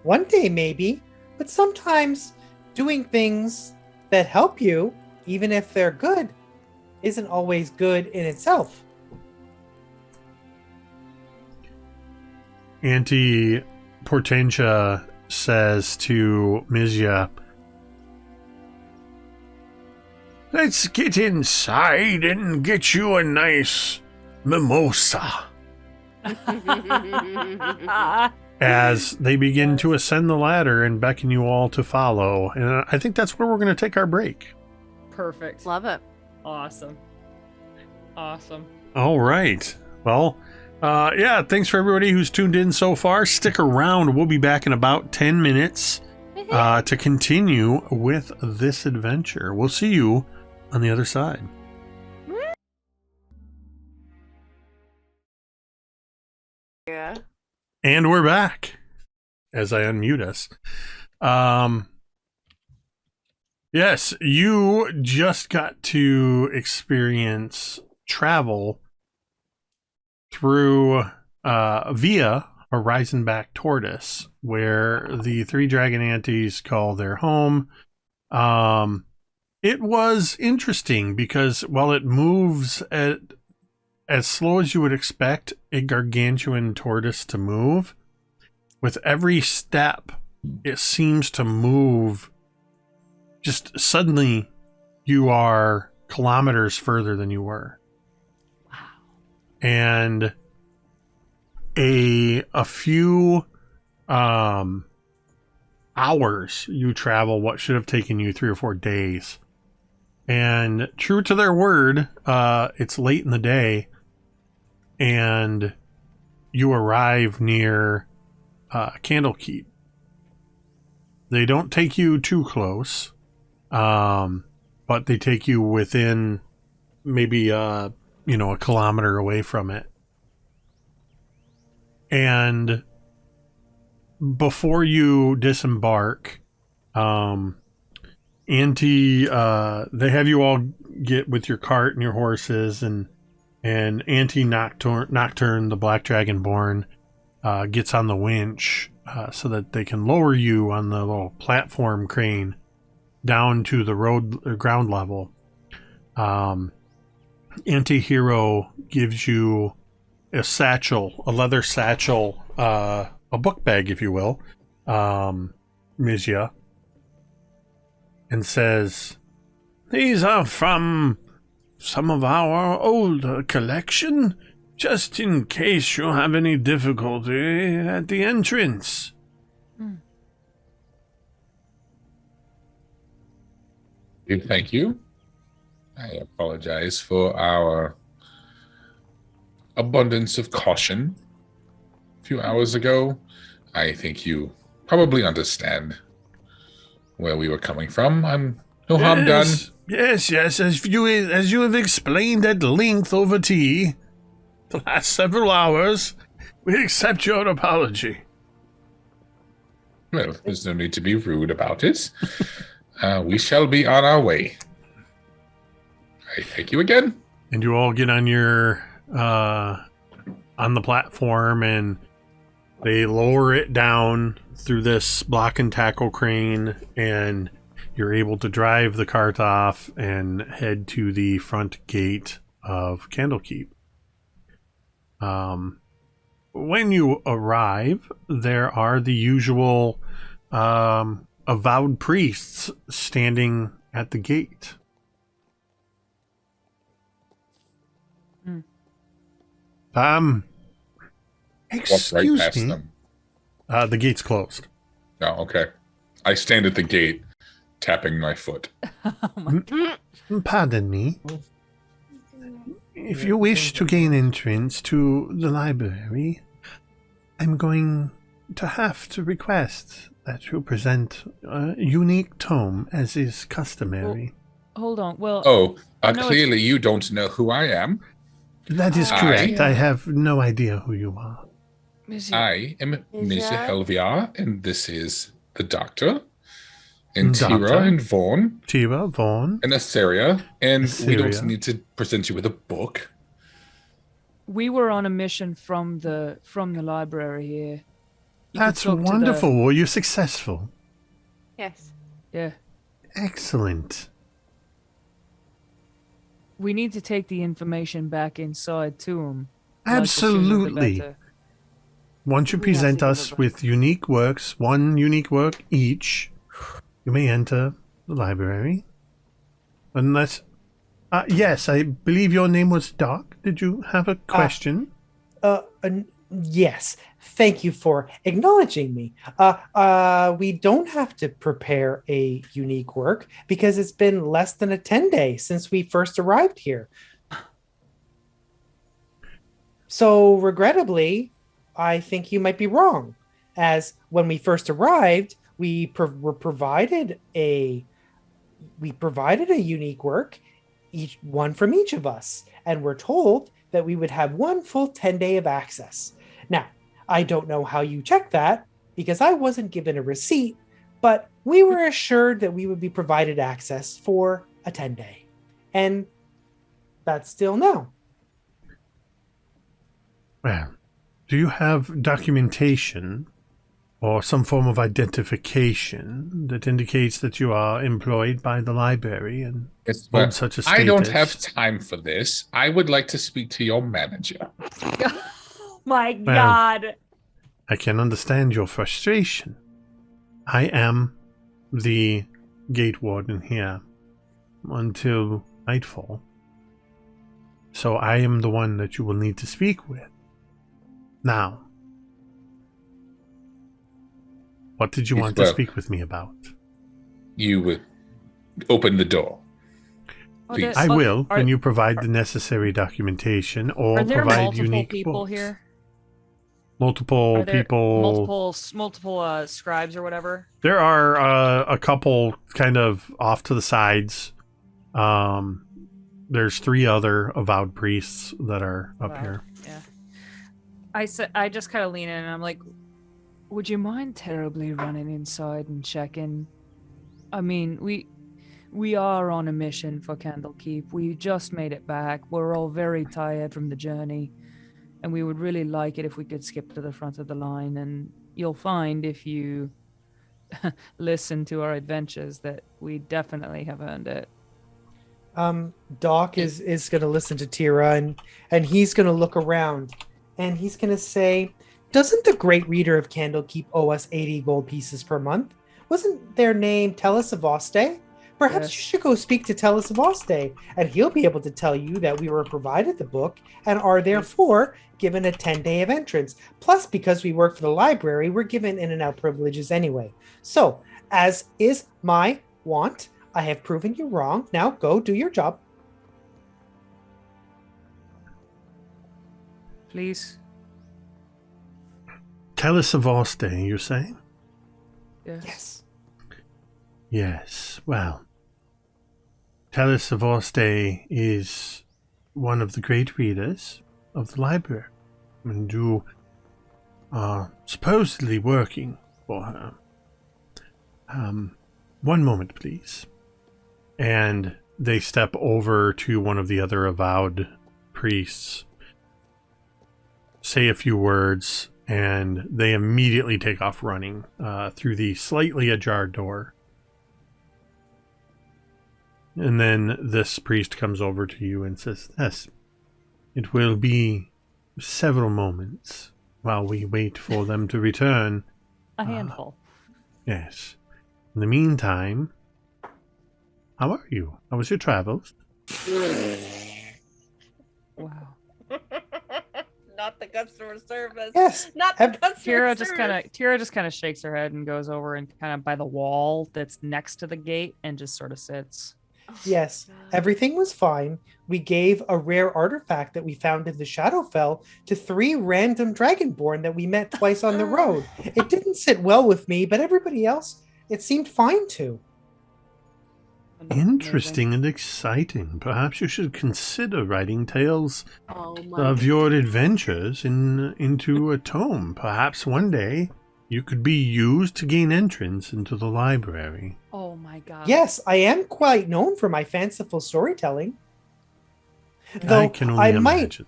One day, maybe, but sometimes doing things that help you, even if they're good, isn't always good in itself. Auntie Portentia says to Mizya, Let's get inside and get you a nice mimosa. as they begin to ascend the ladder and beckon you all to follow. And I think that's where we're going to take our break. Perfect. Love it. Awesome. Awesome. All right. Well, yeah, thanks for everybody who's tuned in so far. Stick around. We'll be back in about 10 minutes to continue with this adventure. We'll see you on the other side. Yeah. And we're back as I unmute us. Yes, you just got to experience travel through via Horizonback Tortoise, where the three dragon aunties call their home. It was interesting because while it moves at as slow as you would expect a gargantuan tortoise to move, with every step it seems to move. Just suddenly, you are kilometers further than you were. Wow. And a few hours you travel what should have taken you 3 or 4 days. And true to their word, it's late in the day, and you arrive near Candlekeep. They don't take you too close. But they take you within maybe a kilometer away from it. And before you disembark, Auntie, they have you all get with your cart and your horses, and Auntie Nocturne, the Black Dragonborn, gets on the winch so that they can lower you on the little platform crane down to the ground level. Anti-Hero gives you a satchel, a leather satchel, a book bag, if you will, Mizya, and says, "These are from some of our older collection, just in case you have any difficulty at the entrance." Thank you. I apologize for our abundance of caution a few hours ago. I think you probably understand where we were coming from. I'm no harm done. Yes. As you have explained at length over tea the last several hours, we accept your apology. Well, there's no need to be rude about it. We shall be on our way. I thank you again. And you all get on your on the platform, and they lower it down through this block and tackle crane, and you're able to drive the cart off and head to the front gate of Candlekeep. When you arrive, there are the usual avowed priests standing at the gate. Excuse right me. them. The gate's closed. Oh, okay. I stand at the gate, tapping my foot. Pardon me. if you wish to gain entrance to the library, I'm going to have to request that you present a unique tome, as is customary. Hold on. Well, clearly you don't know who I am. That is correct. I have no idea who you are. I am Mizya Helviar, and this is the Doctor, and Teera and Vorn. And Asteria, and we don't need to present you with a book. We were on a mission from the library here. That's wonderful. Were you successful? Yes. Yeah. Excellent. We need to take the information back inside to him. Absolutely. Once you present us with unique works, one unique work each, you may enter the library. Unless... yes, I believe your name was Doc. Did you have a question? Yes. Thank you for acknowledging me. We don't have to prepare a unique work because it's been less than a 10-day since we first arrived here. So, regrettably, I think you might be wrong. As when we first arrived, we were provided a unique work, one from each of us, and we're told that we would have one full 10-day of access. Now, I don't know how you check that because I wasn't given a receipt, but we were assured that we would be provided access for a 10-day. And that's still now. Well, do you have documentation or some form of identification that indicates that you are employed by the library and hold such a status? I don't have time for this. I would like to speak to your manager. My God. I can understand your frustration. I am the gate warden here until nightfall. So I am the one that you will need to speak with. Now, what did you want to speak with me about? You would open the door. Please. I will when you provide the necessary documentation or provide unique people books. Here? Multiple people. Multiple scribes or whatever. There are a couple kind of off to the sides. There's 3 other avowed priests that are up here. Yeah. I just kind of lean in and I'm like, would you mind terribly running inside and checking? I mean, we are on a mission for Candlekeep. We just made it back. We're all very tired from the journey. And we would really like it if we could skip to the front of the line. And you'll find if you listen to our adventures that we definitely have earned it. Doc is going to listen to Teera and he's going to look around and he's going to say, doesn't the great reader of Candlekeep owe us 80 gold pieces per month? Wasn't their name Tellus of Oste? Perhaps you should go speak to Tellus of Oste, and he'll be able to tell you that we were provided the book and are therefore given a 10-day of entrance. Plus, because we work for the library, we're given in and out privileges anyway. So, as is my want, I have proven you wrong. Now go do your job. Please. Tellus of Oste, you say? Yes. Yes, well, Tellus of Oste is one of the great readers of the library, and you are supposedly working for her. One moment, please. And they step over to one of the other avowed priests, say a few words, and they immediately take off running through the slightly ajar door. And then this priest comes over to you and says, yes, it will be several moments while we wait for them to return. A handful. Yes. In the meantime, how are you? How was your travels? Wow. Not the customer service. Yes. Not the customer Teera just kind of shakes her head and goes over and kind of by the wall that's next to the gate and just sort of sits. Yes. Everything was fine. We gave a rare artifact that we found in the Shadowfell to 3 random Dragonborn that we met twice on the road. It didn't sit well with me, but everybody else, it seemed fine to. Interesting and exciting. Perhaps you should consider writing tales Oh of your adventures into a tome. Perhaps one day you could be used to gain entrance into the library. Oh my god. Yes, I am quite known for my fanciful storytelling. I can only imagine.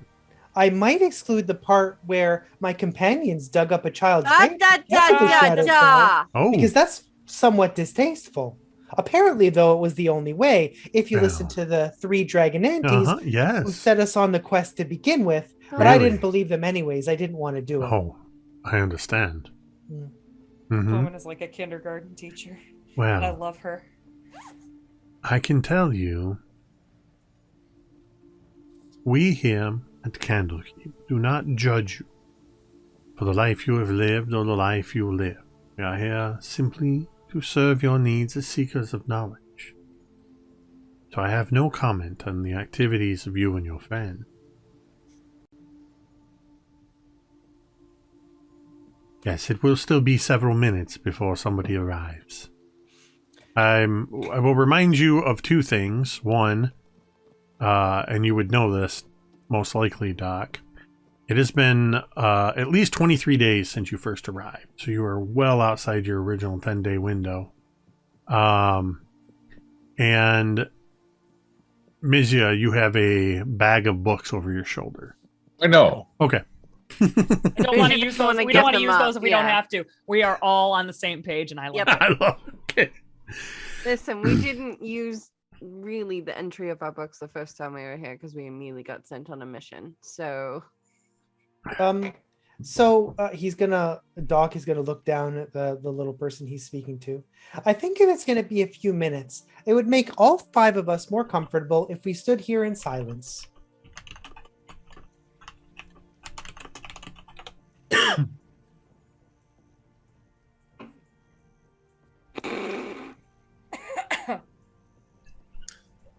I might exclude the part where my companions dug up a child's grave because that's somewhat distasteful. Apparently, though, it was the only way. If you listen to the 3 Dragon Aunties who set us on the quest to begin with, but I didn't believe them anyways. I didn't want to do it. Oh, I understand. Woman is like a kindergarten teacher. Well, and I love her. I can tell you, we here at Candlekeep do not judge you for the life you have lived or the life you will live. We are here simply to serve your needs as seekers of knowledge. So I have no comment on the activities of you and your friend. Yes, it will still be several minutes before somebody arrives. I will remind you of 2 things. One, and you would know this most likely, Doc. It has been at least 23 days since you first arrived, so you are well outside your original 10-day window. And Mizya, you have a bag of books over your shoulder. I know. Okay. I don't want to use those. We don't want to use those if we don't have to. We are all on the same page, and I love it. I love it. Okay. Listen, we didn't use really the entry of our books the first time we were here because we immediately got sent on a mission. So Doc is gonna look down at the little person he's speaking to. I think it's gonna be a few minutes. It would make all 5 of us more comfortable if we stood here in silence.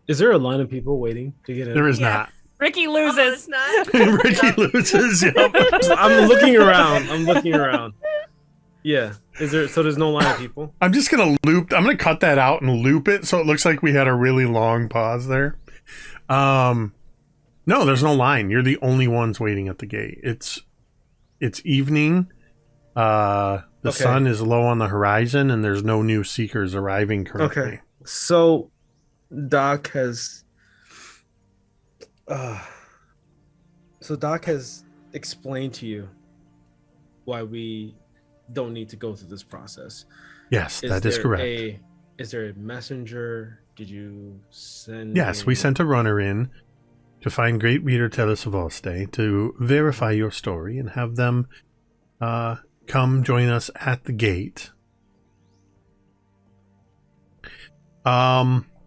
Is there a line of people waiting to get in? There is not. Ricky loses. Ricky loses. Yep. I'm looking around. Yeah. There's no line of people? I'm just going to I'm going to cut that out and loop it so it looks like we had a really long pause there. No, there's no line. You're the only ones waiting at the gate. It's evening. The sun is low on the horizon and there's no new seekers arriving currently. Okay. So Doc has explained to you why we don't need to go through this process. Yes, that is correct. Is there a messenger? Did you send? Yes, we sent a runner in to find Great Reader Tellus of Alstay to verify your story and have them come join us at the gate.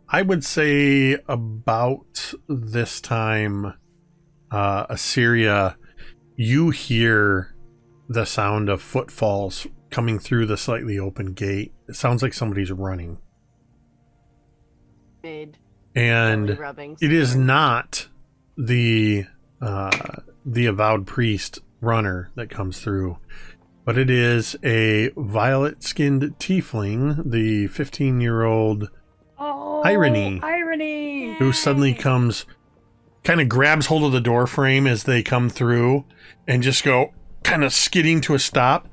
I would say about this time, Assyria, you hear the sound of footfalls coming through the slightly open gate. It sounds like somebody's running. And it is not the avowed priest runner that comes through, but it is a violet-skinned tiefling, the 15-year-old Irony, who suddenly comes, kind of grabs hold of the door frame as they come through and just go kind of skidding to a stop.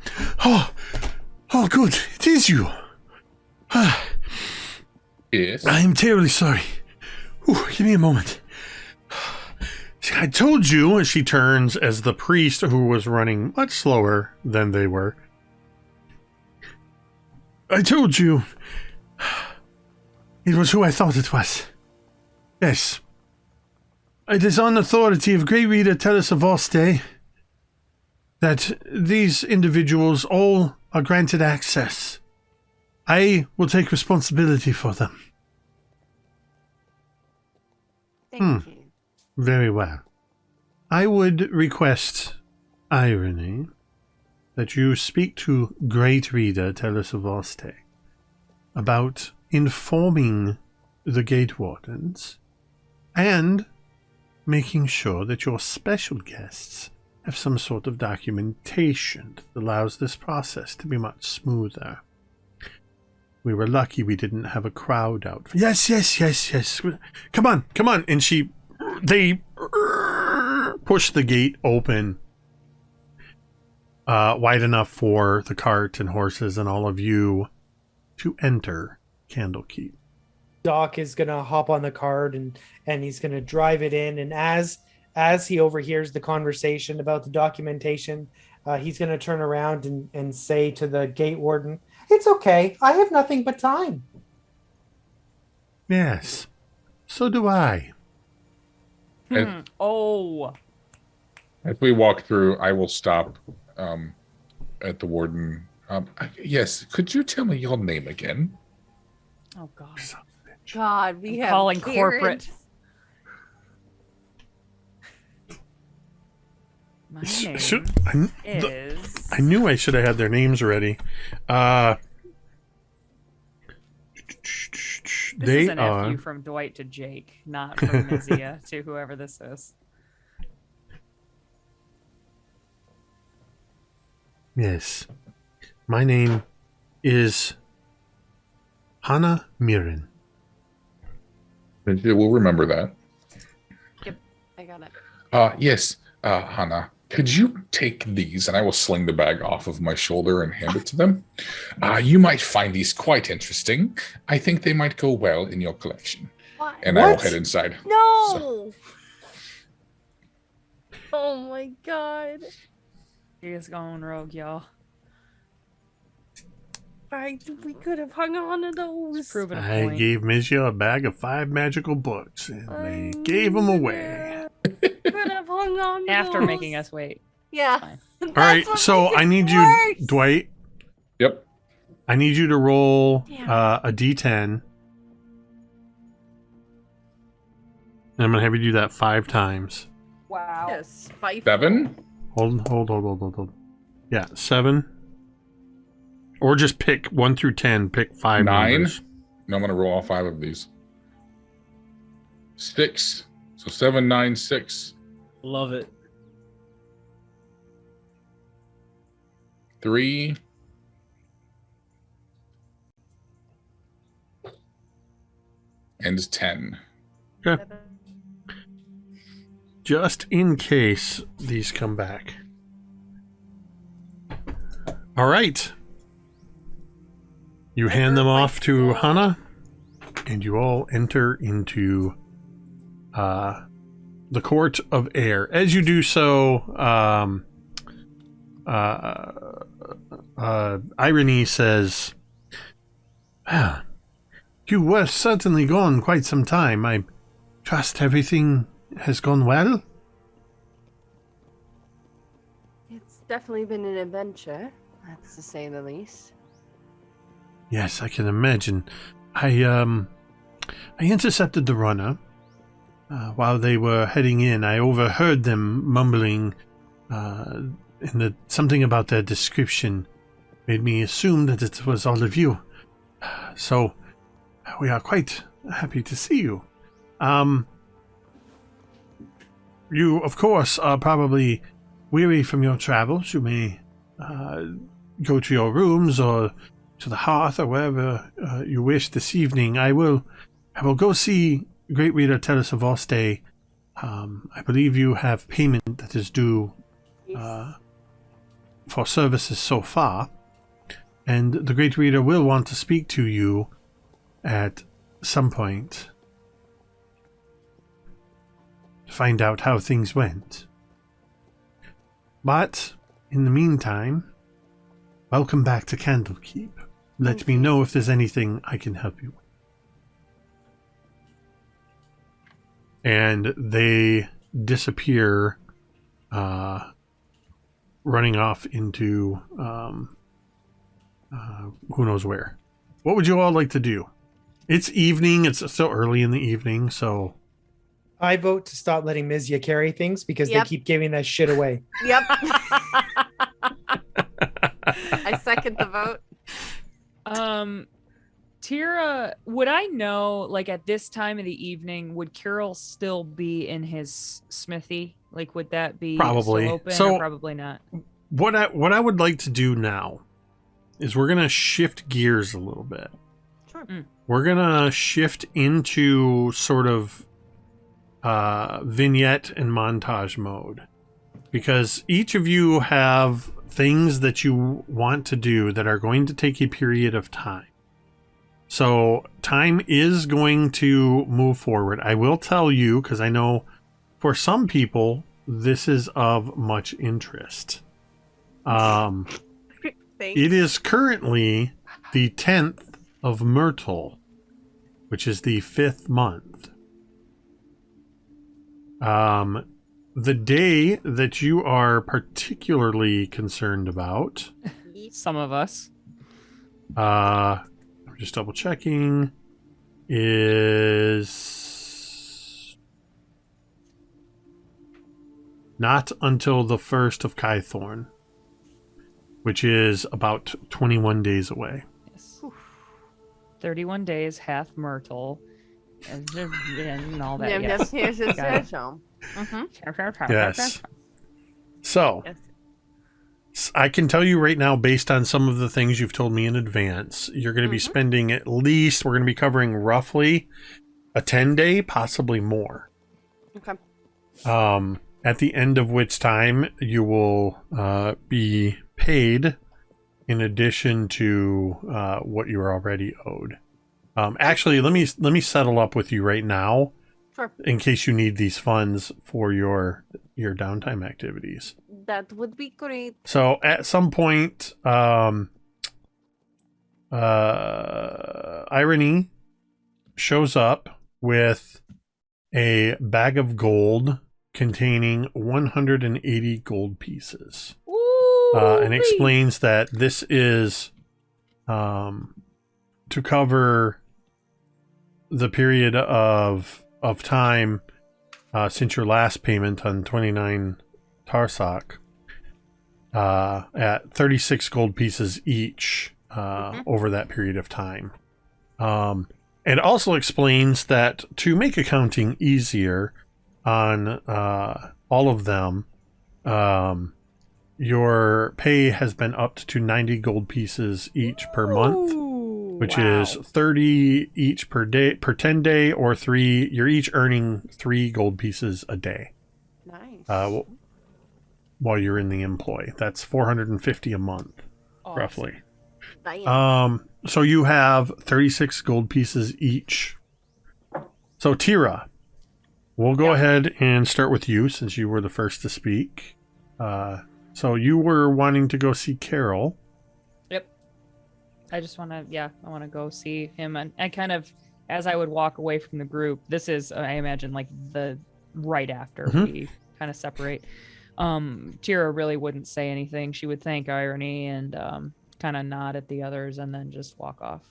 Oh, good. It is you. Yes. I'm terribly sorry. Ooh, give me a moment. I told you, as she turns as the priest, who was running much slower than they were. I told you. It was who I thought it was. Yes. It is on authority of Great Reader Tellus of Alstay that these individuals all are granted access. I will take responsibility for them. Thank you. Very well. I would request, Irony, that you speak to Great Reader Tellus of Alstay about informing the gate wardens and making sure that your special guests have some sort of documentation that allows this process to be much smoother. We were lucky we didn't have a crowd out. Yes. Come on. And they push the gate open wide enough for the cart and horses and all of you to enter Candlekeep. Doc is gonna hop on the cart and he's gonna drive it in. And as he overhears the conversation about the documentation, he's gonna turn around and say to the gate warden, "It's okay. I have nothing but time." Yes, so do I. Oh. As we walk through, I will stop at the warden. Yes, could you tell me your name again? Oh, God. God, we have calling Karen. corporate. My name is... I knew I should have had their names ready. This is an FU from Dwight to Jake, not from Mizya to whoever this is. Yes. My name is Hannah Mirren. We'll remember that. Yep, I got it. Yes, Hannah, could you take these? And I will sling the bag off of my shoulder and hand it to them. You might find these quite interesting. I think they might go well in your collection. What? And I will head inside. No! So. Oh my God. He is going rogue, y'all. We could have hung on to those. Proven a I point. gave Mizya a bag of 5 magical books, and they gave them away. Could have hung on to After those. making us wait. Yeah. All right, so I need you, Dwight. Yep. I need you to roll Damn. a d10. And I'm going to have you do that 5 times. Wow. Yes, spiteful. 7. Hold. Yeah, 7. Or just pick 1 through 10. Pick 5 9. numbers. No, I'm going to roll all 5 of these. 6. So 7, 9, 6. Love it. 3. And 10. Okay. Just in case these come back. All right. You hand them off to Hannah, and you all enter into the Court of Air. As you do so, Irony says, "You were certainly gone quite some time. I trust everything has gone well?" It's definitely been an adventure, that's to say the least. Yes, I can imagine. I intercepted the runner. While they were heading in, I overheard them mumbling something about their description. Made me assume that it was all of you. So, we are quite happy to see you. You, of course, are probably weary from your travels. You may go to your rooms or to the hearth or wherever you wish this evening. I will go see Great Reader Tellus of Oste. I believe you have payment that is due for services so far, and the Great Reader will want to speak to you at some point to find out how things went. But in the meantime, welcome back to Candlekeep. Let me know if there's anything I can help you with. And they disappear, running off into who knows where. What would you all like to do? It's evening. It's still early in the evening, so... I vote to stop letting Mizya carry things because they keep giving that shit away. Yep. I second the vote. Teera, would I know, like, at this time of the evening, would Kirill still be in his smithy? Like, would that be Probably. still open So, or probably not? What I would like to do now is we're gonna shift gears a little bit. Sure. We're gonna shift into sort of vignette and montage mode, because each of you have things that you want to do that are going to take a period of time. So time is going to move forward. I will tell you, because I know for some people this is of much interest. It is currently the 10th of Myrtle, which is the 5th month. The day that you are particularly concerned about, Some of us. I'm just double checking, is not until the 1st of Kythorn, which is about 21 days away. Yes. 31 days, half Myrtle, and all that. Yes. Yes. So, I can tell you right now, based on some of the things you've told me in advance, you're going to be spending at least, we're going to be covering roughly a 10-day, possibly more. Okay. At the end of which time you will be paid in addition to what you are already owed. Actually, let me settle up with you right now. Sure. In case you need these funds for your downtime activities. That would be great. So at some point, Irony shows up with a bag of gold containing 180 gold pieces. And explains that this is to cover the period of time since your last payment on 29 Tarsak at 36 gold pieces each over that period of time. It also explains that to make accounting easier on all of them, your pay has been upped to 90 gold pieces each per month, which is 30 each per day, per 10 day, or 3. You're each earning 3 gold pieces a day. Nice. While you're in the employ. That's 450 a month, roughly. Nice. So you have 36 gold pieces each. So Teera, we'll go ahead and start with you since you were the first to speak. So you were wanting to go see Carol. Yep. I just want to, I want to go see him. And kind of, as I would walk away from the group, this is, I imagine, like the right after we kind of separate. Teera really wouldn't say anything. She would thank Irony and kind of nod at the others and then just walk off.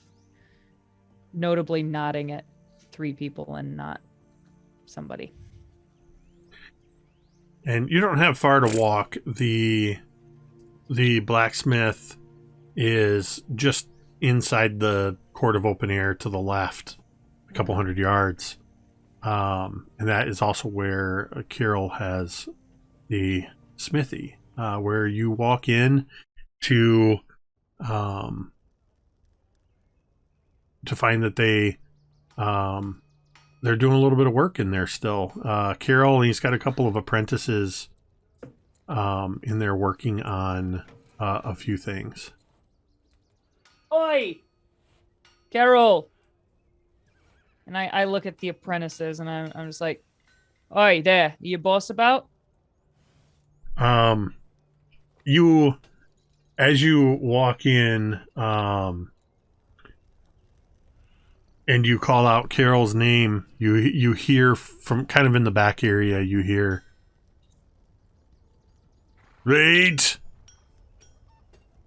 Notably nodding at 3 people and not somebody. And you don't have far to walk. The blacksmith is just inside the court of open air to the left, a couple hundred yards. And that is also where Carol has the smithy, where you walk in to find that they're doing a little bit of work in there still. Carol, he's got a couple of apprentices in there working on a few things. Oi! Carol! And I look at the apprentices and I'm just like, oi, there, you boss about? You, as you walk in, and you call out Carol's name, you hear from kind of in the back area, you hear, "Right,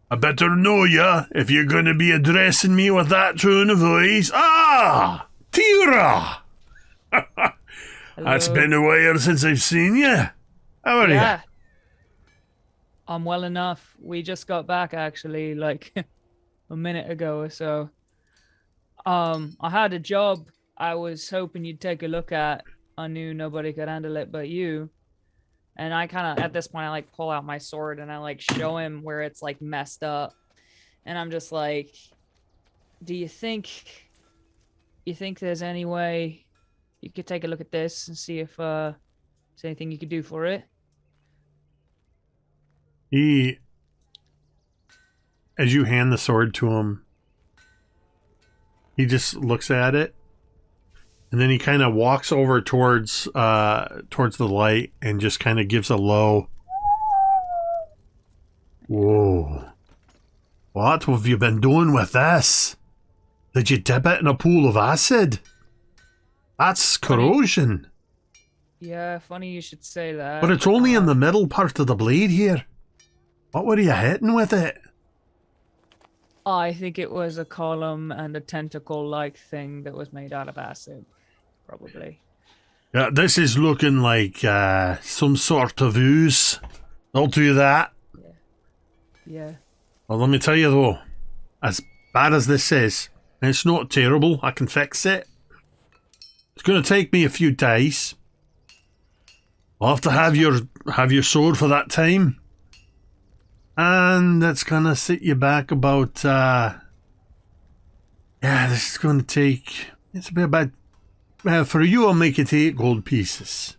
I better know ya if you're going to be addressing me with that tone of voice. Ah, Teera! It's been a while since I've seen you. How are you?" I'm well enough. We just got back, actually, like a minute ago or so. I had a job I was hoping you'd take a look at. I knew nobody could handle it but you. And I kind of, at this point, I like pull out my sword and I like show him where it's like messed up. And I'm just like, do you think there's any way you could take a look at this and see if there's anything you could do for it? As you hand the sword to him, he just looks at it. And then he kind of walks over towards the light and just kind of gives a low. Whoa. What have you been doing with this? Did you dip it in a pool of acid? That's corrosion. Yeah, funny you should say that. But it's only in the middle part of the blade here. What were you hitting with it? I think it was a column and a tentacle-like thing that was made out of acid. Probably. Yeah, this is looking like some sort of ooze. I'll do that. Yeah. Well, let me tell you though, as bad as this is, it's not terrible. I can fix it. It's going to take me a few days. I'll have to have your sword for that time. And that's going to set you back about, this is going to take, it's about, for you I'll make it 8 gold pieces.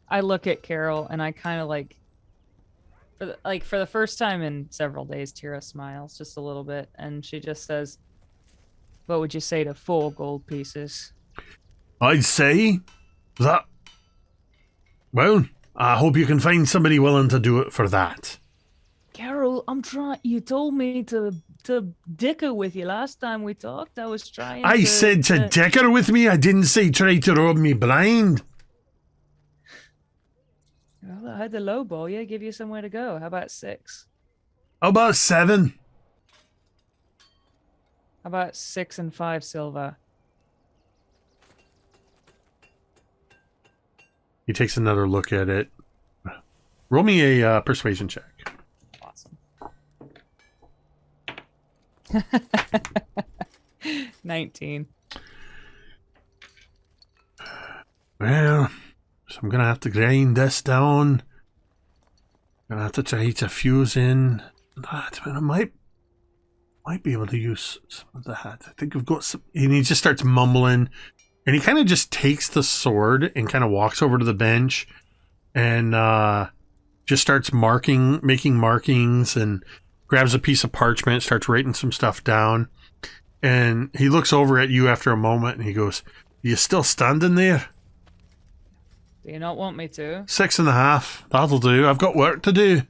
I look at Carol and I kind of for the first time in several days, Teera smiles just a little bit and she just says, what would you say to 4 gold pieces? I'd say that, well, I hope you can find somebody willing to do it for that. Carol, you told me to dicker with you last time we talked. I was trying I said to dicker with me. I didn't say try to rob me blind. Well, I had to lowball you, give you somewhere to go. How about 6? How about 7? How about 6 and 5 silver? He takes another look at it. Roll me a persuasion check. Awesome. 19. Well, so I'm going to have to grind this down. Going to have to try to fuse in that. I might be able to use some of that. I think I've got some... And he just starts mumbling. And he kind of just takes the sword and kind of walks over to the bench and just starts making markings and grabs a piece of parchment, starts writing some stuff down. And he looks over at you after a moment and he goes, "Are you still standing there?" Do you not want me to? 6.5. That'll do. I've got work to do.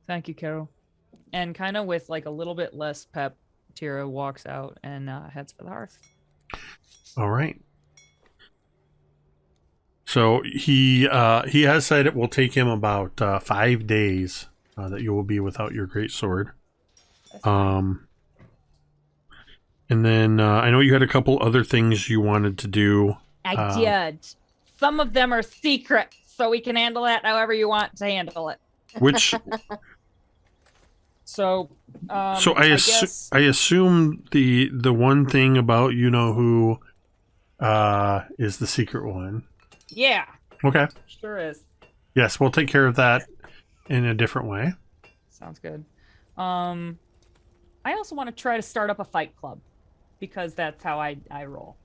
Thank you, Carol. And kind of with like a little bit less pep, Teera walks out and heads for the hearth. All right. So he has said it will take him about 5 days that you will be without your great sword. And then I know you had a couple other things you wanted to do. I did. Some of them are secret, so we can handle that however you want to handle it. Which So I assume the one thing about who is the secret one. Yeah. Okay. Sure is. Yes, we'll take care of that in a different way. Sounds good. I also want to try to start up a fight club because that's how I roll.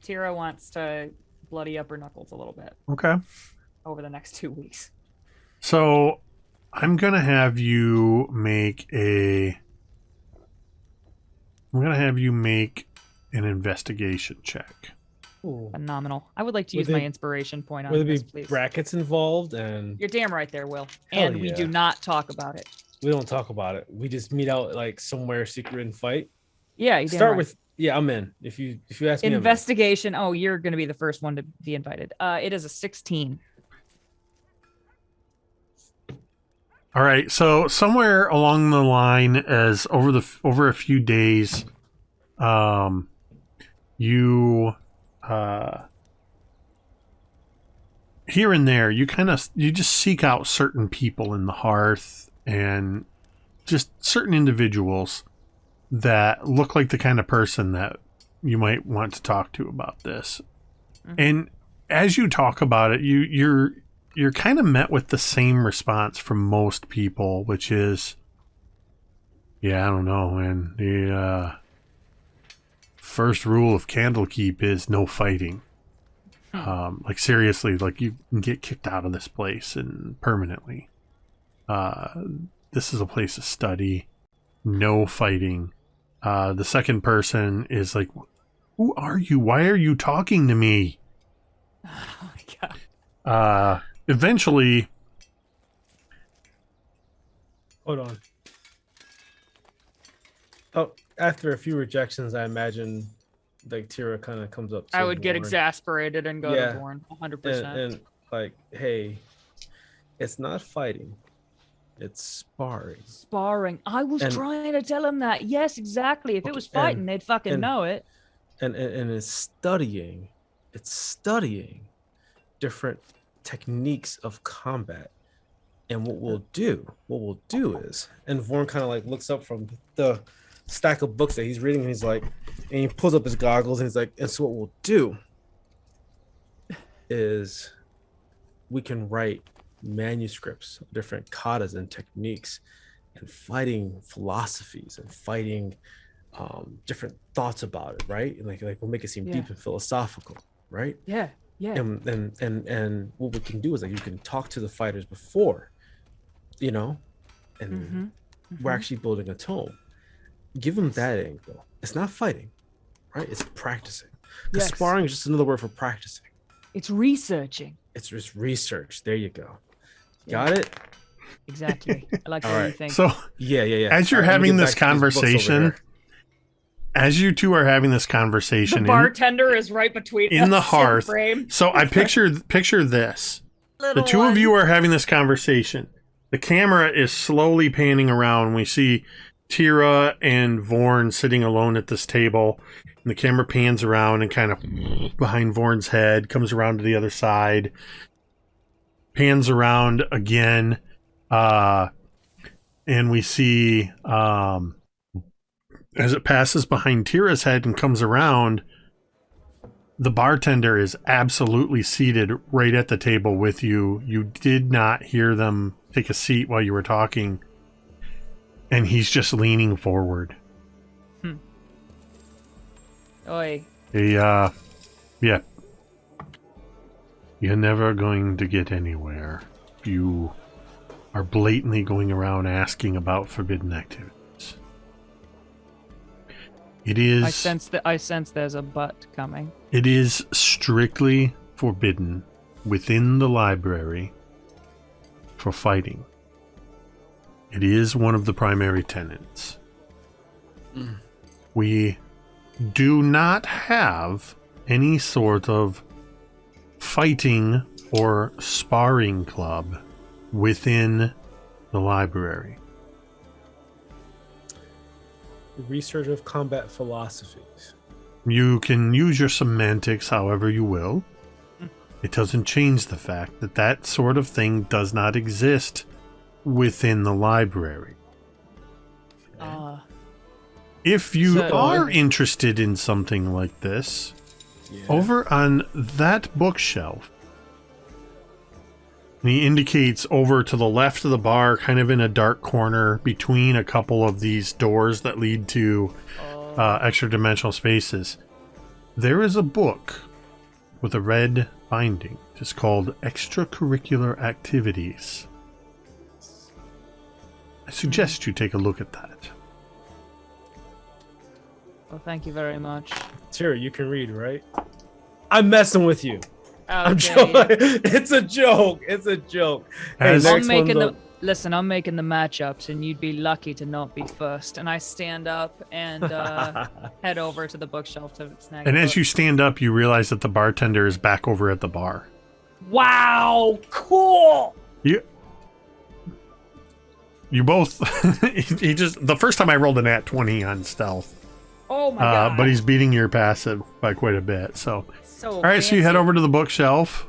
Teera wants to bloody up her knuckles a little bit. Okay. Over the next 2 weeks. So I'm gonna have you make an investigation check. Ooh. Phenomenal. I would like to use my inspiration point on this, this, be please. Brackets involved? And You're damn right there, Will. Hell And we yeah. do not talk about it. We don't talk about it. We just meet out like somewhere secret and fight. Yeah, you Start right. with I'm in. If you ask me, investigation. Oh, you're going to be the first one to be invited. It is a 16. All right. So somewhere along the line, as over a few days, you here and there, you just seek out certain people in the hearth and just certain individuals that look like the kind of person that you might want to talk to about this. Mm-hmm. And as you talk about it, you're kind of met with the same response from most people, which is, yeah, I don't know, man. The first rule of Candlekeep is no fighting. Like seriously, like you can get kicked out of this place and permanently. This is a place of study. No fighting. The second person is like, who are you? Why are you talking to me? Oh my god. Eventually. Hold on. Oh, after a few rejections, I imagine like Teera kind of comes up to I would get Vorn. exasperated and go to Vorn 100%. And like, hey, it's not fighting. It's sparring. Sparring. I was trying to tell him that. Yes, exactly. If it was fighting, they'd fucking know it. And it's studying. It's studying different techniques of combat. And what we'll do is, and Vorn kind of like looks up from the stack of books that he's reading, and he's like, and he pulls up his goggles, and he's like, and so what we'll do is we can write manuscripts of different katas and techniques and fighting philosophies and fighting different thoughts about it, right? And like we'll make it seem deep and philosophical, right? Yeah. And what we can do is like you can talk to the fighters before, you know, and we're actually building a tome. Give them that angle. It's not fighting, right? It's practicing. Because sparring is just another word for practicing. It's researching. It's just research. There you go. Got it? Exactly. I like what you think. So yeah. As you're having this conversation, as you two are having this conversation, the bartender is right between in the hearth. So I picture this. The two of you are having this conversation. The camera is slowly panning around. We see Teera and Vorn sitting alone at this table. And the camera pans around and kind of behind Vorn's head, comes around to the other side, pans around again, and we see as it passes behind Teera's head and comes around, the bartender is absolutely seated right at the table with you. You did not hear them take a seat while you were talking, and he's just leaning forward. Oi. Yeah. You're never going to get anywhere. You are blatantly going around asking about forbidden activities. It is... I sense there's a but coming. It is strictly forbidden within the library for fighting. It is one of the primary tenets. We do not have any sort of fighting or sparring club within the library. Research of combat philosophies. You can use your semantics however you will. It doesn't change the fact that that sort of thing does not exist within the library. If you are interested in something like this, over on that bookshelf, and he indicates over to the left of the bar, kind of in a dark corner between a couple of these doors that lead to extra-dimensional spaces, there is a book with a red binding. It's called Extracurricular Activities. I suggest you take a look at that. Well, thank you very much. Teera, you can read, right? I'm messing with you. Okay. I'm joking. It's a joke. It's a joke. Hey, I'm making the matchups, and you'd be lucky to not be first. And I stand up and head over to the bookshelf to snag. And as you stand up, you realize that the bartender is back over at the bar. Wow! Cool. You both. he just the first time I rolled an at 20 on stealth. Oh my god! But he's beating your passive by quite a bit. So all right, fancy. so you head over to the bookshelf,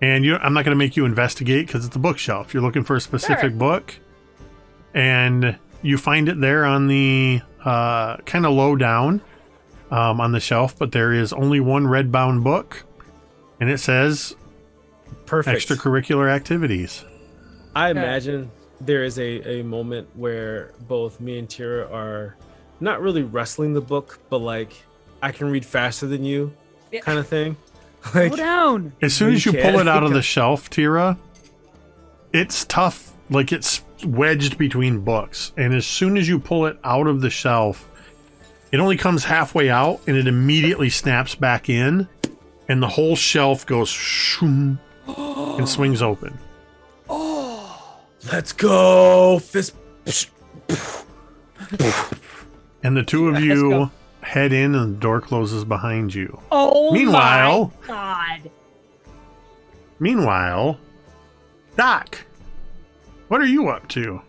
and I'm not going to make you investigate because it's a bookshelf. You're looking for a specific book, and you find it there on the kind of low down on the shelf, but there is only one red bound book, and it says Perfect. Extracurricular activities. I imagine there is a moment where both me and Teera are not really wrestling the book, but like I can read faster than you kind of thing. Like, Go down. As soon as you pull it out of the shelf, Teera, it's tough. Like it's wedged between books. And as soon as you pull it out of the shelf, it only comes halfway out and it immediately snaps back in. And the whole shelf goes shoom and swings open. Let's go. Fist. And the two of you head in and the door closes behind you. Oh Meanwhile, my God. Meanwhile, Doc, what are you up to?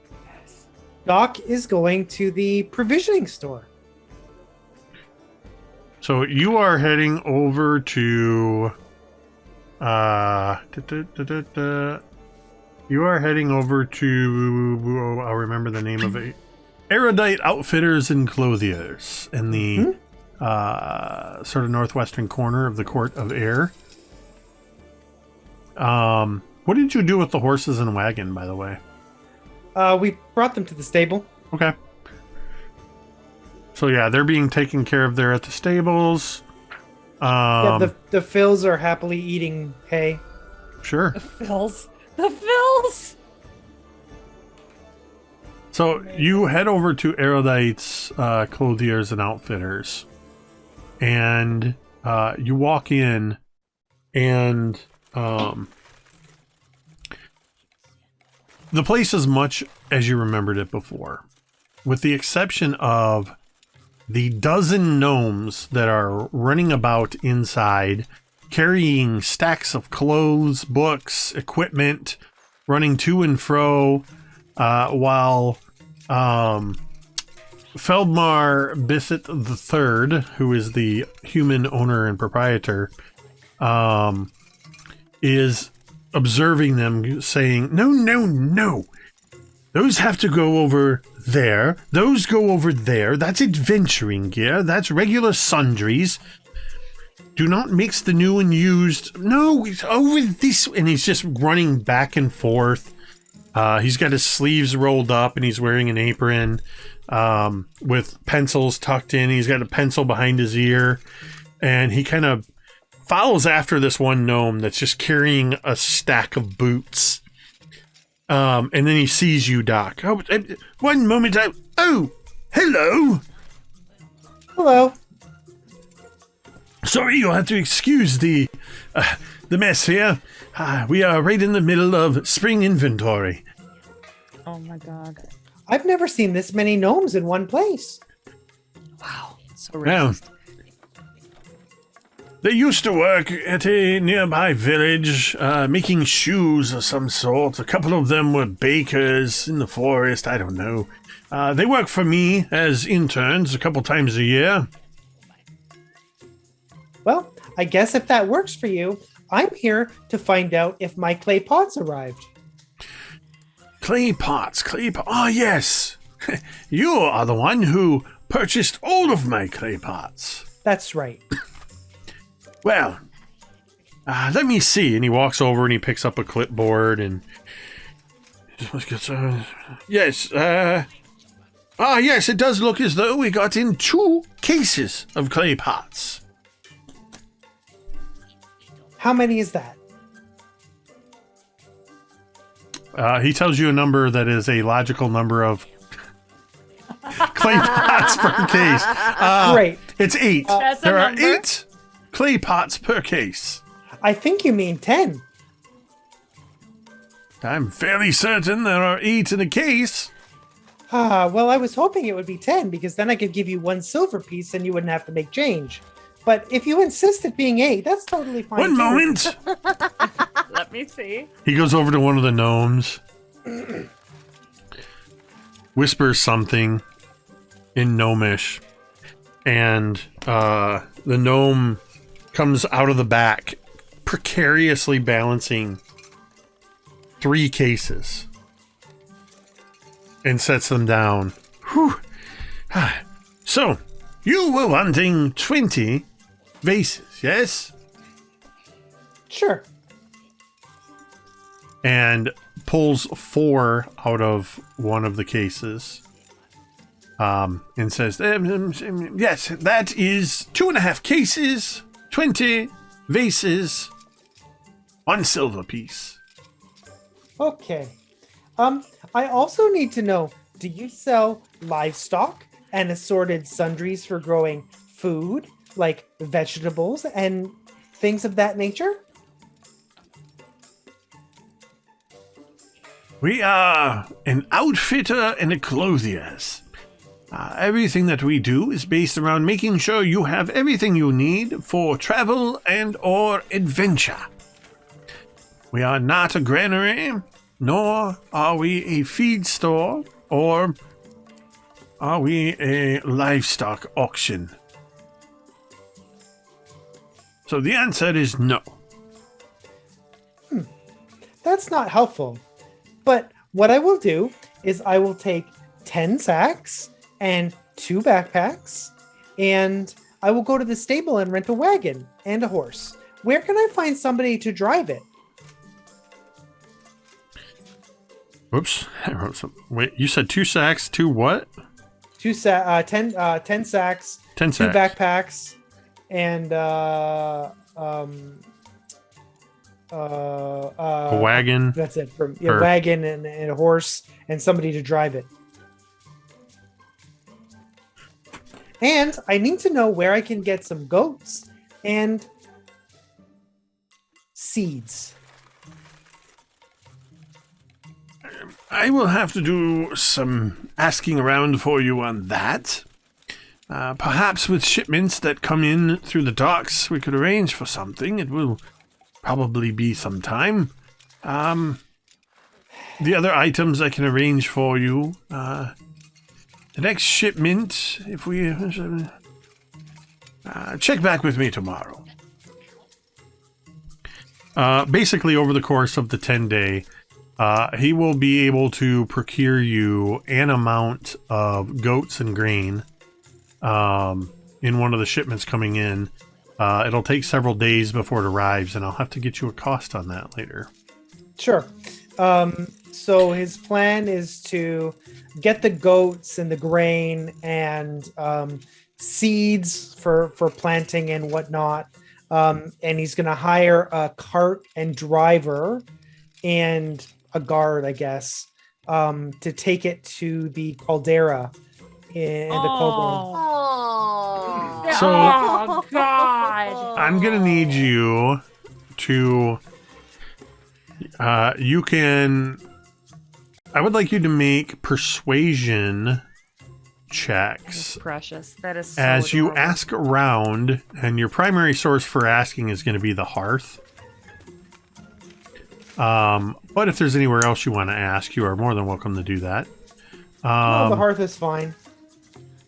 Doc is going to the provisioning store. So you are heading over to you are heading over to I'll remember the name of it. Erudite Outfitters and Clothiers in the sort of northwestern corner of the Court of Air. What did you do with the horses and wagon, by the way? We brought them to the stable. Okay. So yeah, they're being taken care of there at the stables. Yeah, the Phils are happily eating hay. Sure. The Phils. The Phils. So you head over to Erudite's Clothiers and Outfitters, and you walk in, and the place is much as you remembered it before, with the exception of the dozen gnomes that are running about inside, carrying stacks of clothes, books, equipment, running to and fro, while Feldmar Bissett III, who is the human owner and proprietor, is observing them, saying, No. Those have to go over there. Those go over there. That's adventuring gear. That's regular sundries. Do not mix the new and used. No, it's over this. And he's just running back and forth. He's got his sleeves rolled up and he's wearing an apron with pencils tucked in. He's got a pencil behind his ear. And he kind of follows after this one gnome that's just carrying a stack of boots. And then he sees you, Doc. Oh, one moment. Oh, hello. Hello. Sorry, you'll have to excuse the mess here. We are right in the middle of spring inventory. Oh my God. I've never seen this many gnomes in one place. Wow. So Well, they used to work at a nearby village, making shoes of some sort. A couple of them were bakers in the forest, I don't know. They work for me as interns a couple times a year. Well, I guess if that works for you, I'm here to find out if my clay pots arrived. Clay pots. Ah, yes. You are the one who purchased all of my clay pots. That's right. Well, let me see. And he walks over and he picks up a clipboard and... Yes, yes, it does look as though we got in 2 cases of clay pots. How many is that? He tells you a number that is a logical number of clay pots per case. Great. It's 8. There are 8 clay pots per case. I think you mean 10. I'm fairly certain there are 8 in a case. Well, I was hoping it would be 10 because then I could give you 1 silver piece and you wouldn't have to make change. But if you insist it being 8, that's totally fine. One moment. Let me see. He goes over to one of the gnomes, whispers something in gnomish, and the gnome comes out of the back, precariously balancing 3 cases, and sets them down Whew. So, you were wanting 20 vases, yes? Sure. And pulls 4 out of one of the cases. And says, yes, that is 2.5 cases, 20 vases, 1 silver piece. Okay. I also need to know, do you sell livestock and assorted sundries for growing food, like vegetables and things of that nature? We are an outfitter and a clothiers. Everything that we do is based around making sure you have everything you need for travel and or adventure. We are not a granary, nor are we a feed store, or are we a livestock auction. So the answer is no. That's not helpful. But what I will do is I will take 10 sacks and 2 backpacks, and I will go to the stable and rent a wagon and a horse. Where can I find somebody to drive it? Whoops, I wrote some. Wait, you said 2 sacks, 2 what? 10 sacks, 10 2 sacks. backpacks, and A wagon. That's it. A wagon and a horse and somebody to drive it. And I need to know where I can get some goats and seeds. I will have to do some asking around for you on that. Perhaps with shipments that come in through the docks, we could arrange for something. It will probably be some time. The other items I can arrange for you. The next shipment, if we... check back with me tomorrow. Basically, over the course of the 10-day, he will be able to procure you an amount of goats and grain in one of the shipments coming in. It'll take several days before it arrives, and I'll have to get you a cost on that later. Sure. So his plan is to get the goats and the grain and seeds for planting and whatnot. And he's going to hire a cart and driver and a guard, I guess, to take it to the caldera in the cauldron. So, oh God! I'm going to need you to... you can... I would like you to make persuasion checks. Precious. That is so as you adorable. ask around, and your primary source for asking is going to be the hearth. But if there's anywhere else you want to ask, you are more than welcome to do that. No, the hearth is fine.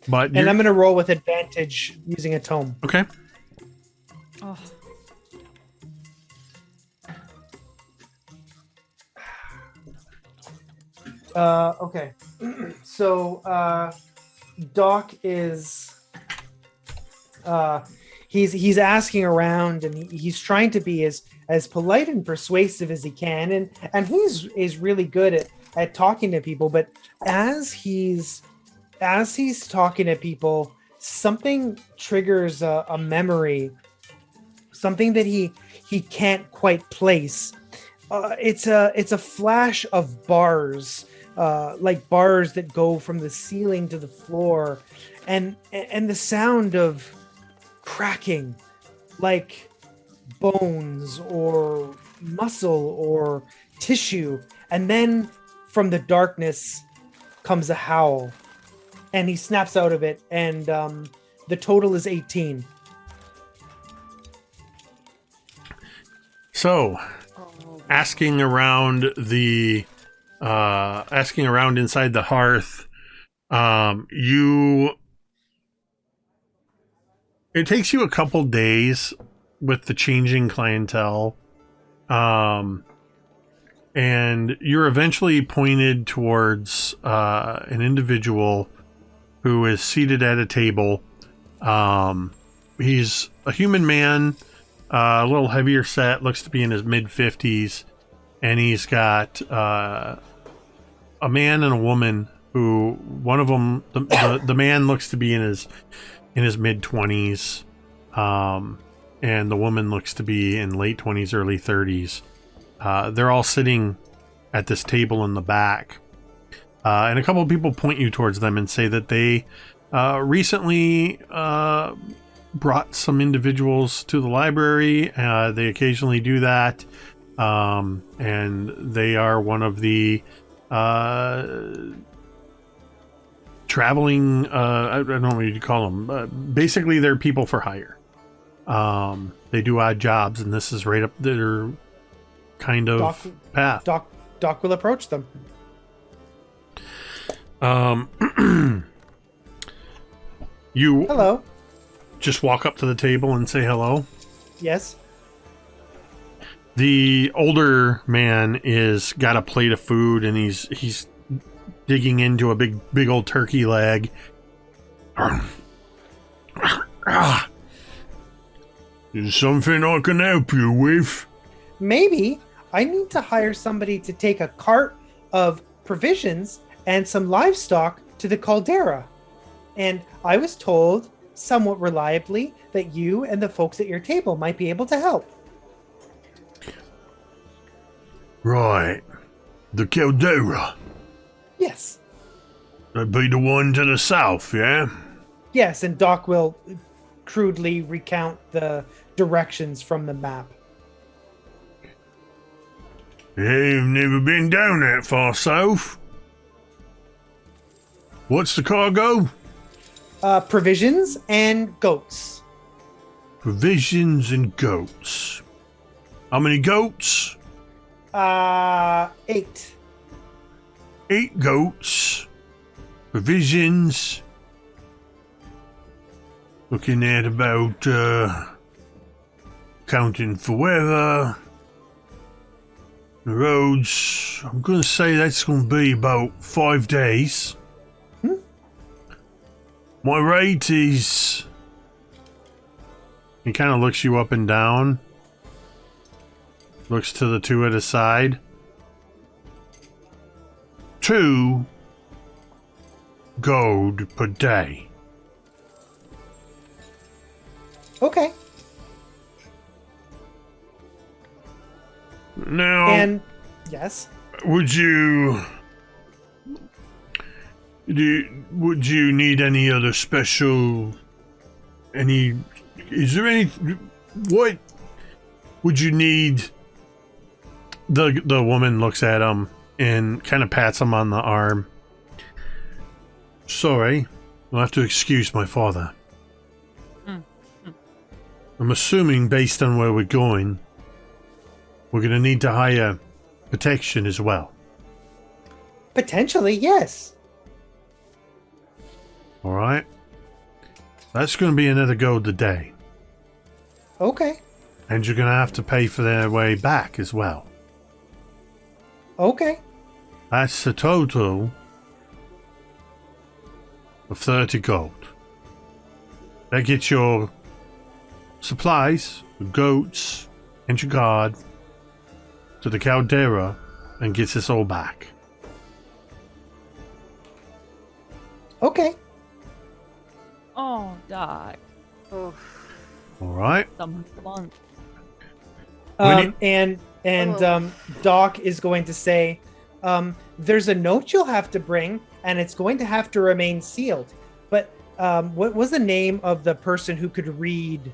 But and I'm going to roll with advantage using a tome. Okay. Oh. Okay. So Doc is he's asking around, and he's trying to be as polite and persuasive as he can, and he's really good at talking to people, but as he's talking to people, something triggers a memory, something that he can't quite place. It's a flash of bars, like bars that go from the ceiling to the floor, and the sound of cracking, like bones or muscle or tissue, and then from the darkness comes a howl, and he snaps out of it, and the total is 18. So, asking around inside the hearth, it takes you a couple days with the changing clientele, and you're eventually pointed towards an individual who is seated at a table. He's a human man, a little heavier set, looks to be in his mid-50s, and he's got a man and a woman who, one of them, the man looks to be in his mid-20s, and the woman looks to be in late 20s, early 30s. They're all sitting at this table in the back. And a couple of people point you towards them and say that they recently brought some individuals to the library. They occasionally do that. And they are one of the traveling, I don't know what you call them. Basically, they're people for hire. They do odd jobs, and this is right up their kind of path. Doc will approach them. You hello. Just walk up to the table and say hello. Yes. The older man is got a plate of food, and he's digging into a big old turkey leg. Is something I can help you with? Maybe. I need to hire somebody to take a cart of provisions and some livestock to the caldera. And I was told, somewhat reliably, that you and the folks at your table might be able to help. Right. The caldera. Yes. That'd be the one to the south, yeah? Yes, and Doc will crudely recount the directions from the map. I've never been down that far south. What's the cargo? Provisions and goats. Provisions and goats. How many goats? 8. 8 goats. Provisions. Looking at about, counting for weather. The roads, I'm going to say that's going to be about 5 days. My rate is... He kind of looks you up and down. Looks to the two at his side. 2 gold per day. Okay. Now... And, yes? Would you need any other special... Is there any... What would you need? The woman looks at him and kind of pats him on the arm. Sorry, I'll have to excuse my father. I'm assuming, based on where we're going, we're going to need to hire protection as well. Potentially, yes. All right. That's going to be another gold a day. Okay. And you're going to have to pay for their way back as well. Okay. That's a total of 30 gold. That gets your supplies, your goats, and your guard to the caldera and gets us all back. Okay. Oh, Doc. Oh. All right. The month. Doc is going to say, there's a note you'll have to bring, and it's going to have to remain sealed. But what was the name of the person who could read?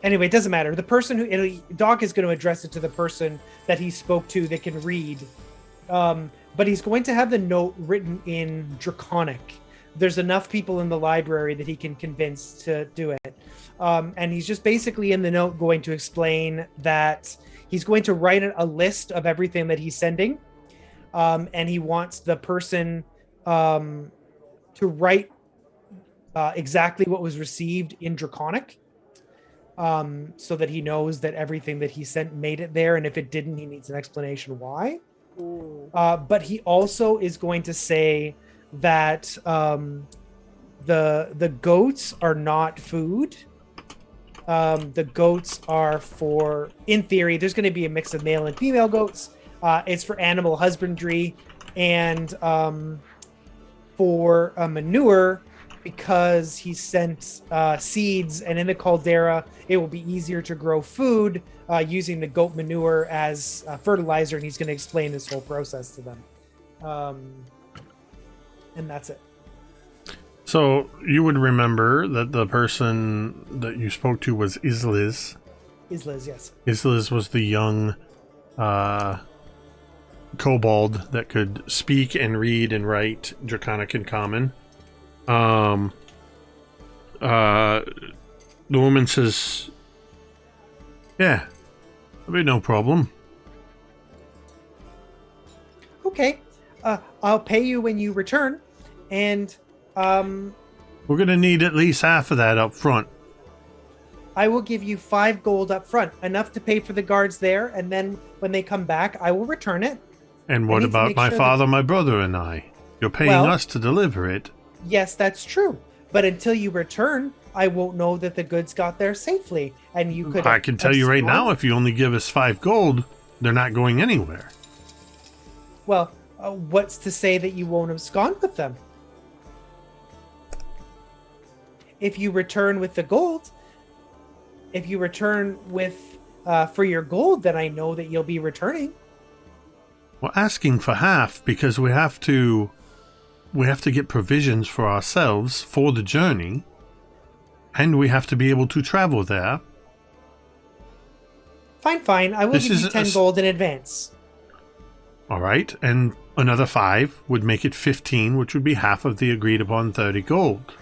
Anyway, it doesn't matter. The person Doc is going to address it to the person that he spoke to that can read. But he's going to have the note written in Draconic. There's enough people in the library that he can convince to do it. And he's just basically in the note going to explain that he's going to write a list of everything that he's sending. And he wants the person to write exactly what was received in Draconic. So that he knows that everything that he sent made it there. And if it didn't, he needs an explanation why. But he also is going to say that the goats are not food. The goats are for, in theory, there's going to be a mix of male and female goats. It's for animal husbandry and for manure, because he sent seeds, and in the caldera, it will be easier to grow food using the goat manure as fertilizer, and he's going to explain this whole process to them. And that's it. So you would remember that the person that you spoke to was Isliz. Isliz, yes. Isliz was the young kobold that could speak and read and write Draconic and Common. The woman says, "Yeah, there'll be no problem." Okay, I'll pay you when you return, and we're gonna need at least half of that up front. I will give you 5 gold up front, enough to pay for the guards there, and then when they come back, I will return it. And what about my father, my brother, and I? You're paying us to deliver it. Yes, that's true. But until you return, I won't know that the goods got there safely. And you could. I can tell you right now, if you only give us 5 gold, they're not going anywhere. Well, what's to say that you won't abscond with them? If you return with the gold, if you return with for your gold, then I know that you'll be returning. We're asking for half because we have to get provisions for ourselves for the journey, and we have to be able to travel there. Fine. I will give you 10 gold in advance. All right, and another 5 would make it 15, which would be half of the agreed upon 30 gold.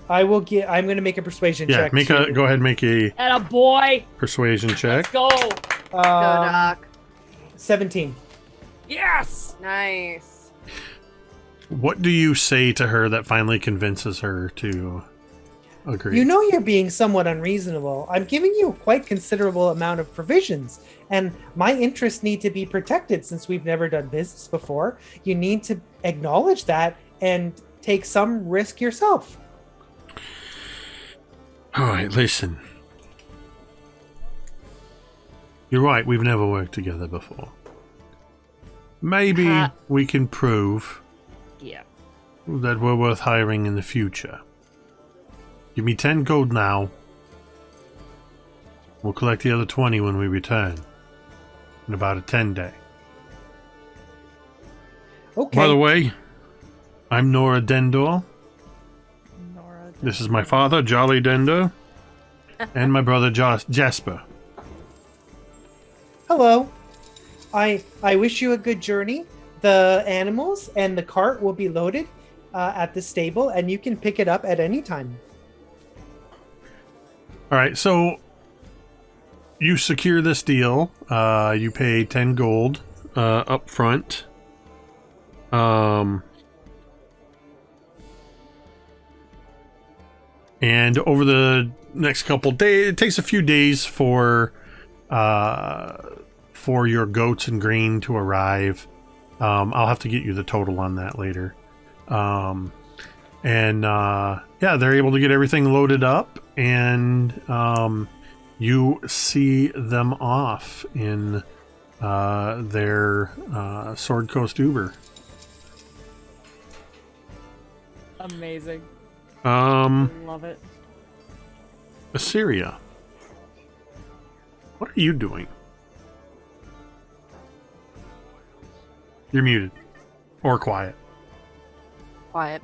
I'm going to make a persuasion check. Go ahead and make a Attaboy. Persuasion check. Let's go. Go, Doc. 17. Yes. Nice. What do you say to her that finally convinces her to agree? You know you're being somewhat unreasonable. I'm giving you a quite considerable amount of provisions, and my interests need to be protected since we've never done business before. You need to acknowledge that and take some risk yourself. All right, listen. You're right, we've never worked together before. Maybe we can prove that we're worth hiring in the future. Give me 10 gold now. We'll collect the other 20 when we return. In about a 10-day. Okay. By the way, I'm Nora Dendor. This is my father, Jolly Dendor. And my brother, Jasper. Hello. I wish you a good journey. The animals and the cart will be loaded at the stable, and you can pick it up at any time. All right, so you secure this deal. You pay 10 gold up front. And over the next couple days, it takes a few days for your goats and grain to arrive. I'll have to get you the total on that later. They're able to get everything loaded up, and you see them off in their Sword Coast Uber. Amazing. Love it. Assyria, what are you doing? You're muted. Or quiet. Quiet.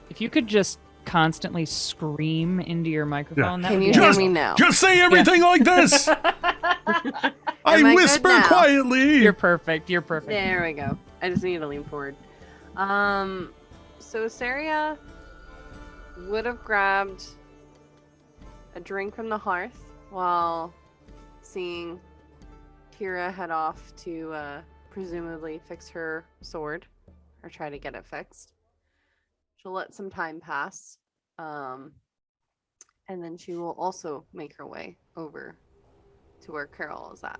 If you could just constantly scream into your microphone, that Can would you be hear awesome. me now? Just say everything like this! I I whisper good now? quietly! You're perfect. You're perfect. There we go. I just need to lean forward. So Saria would have grabbed a drink from the hearth while seeing Teera head off to presumably fix her sword or try to get it fixed. She'll let some time pass, and then she will also make her way over to where Carol is at.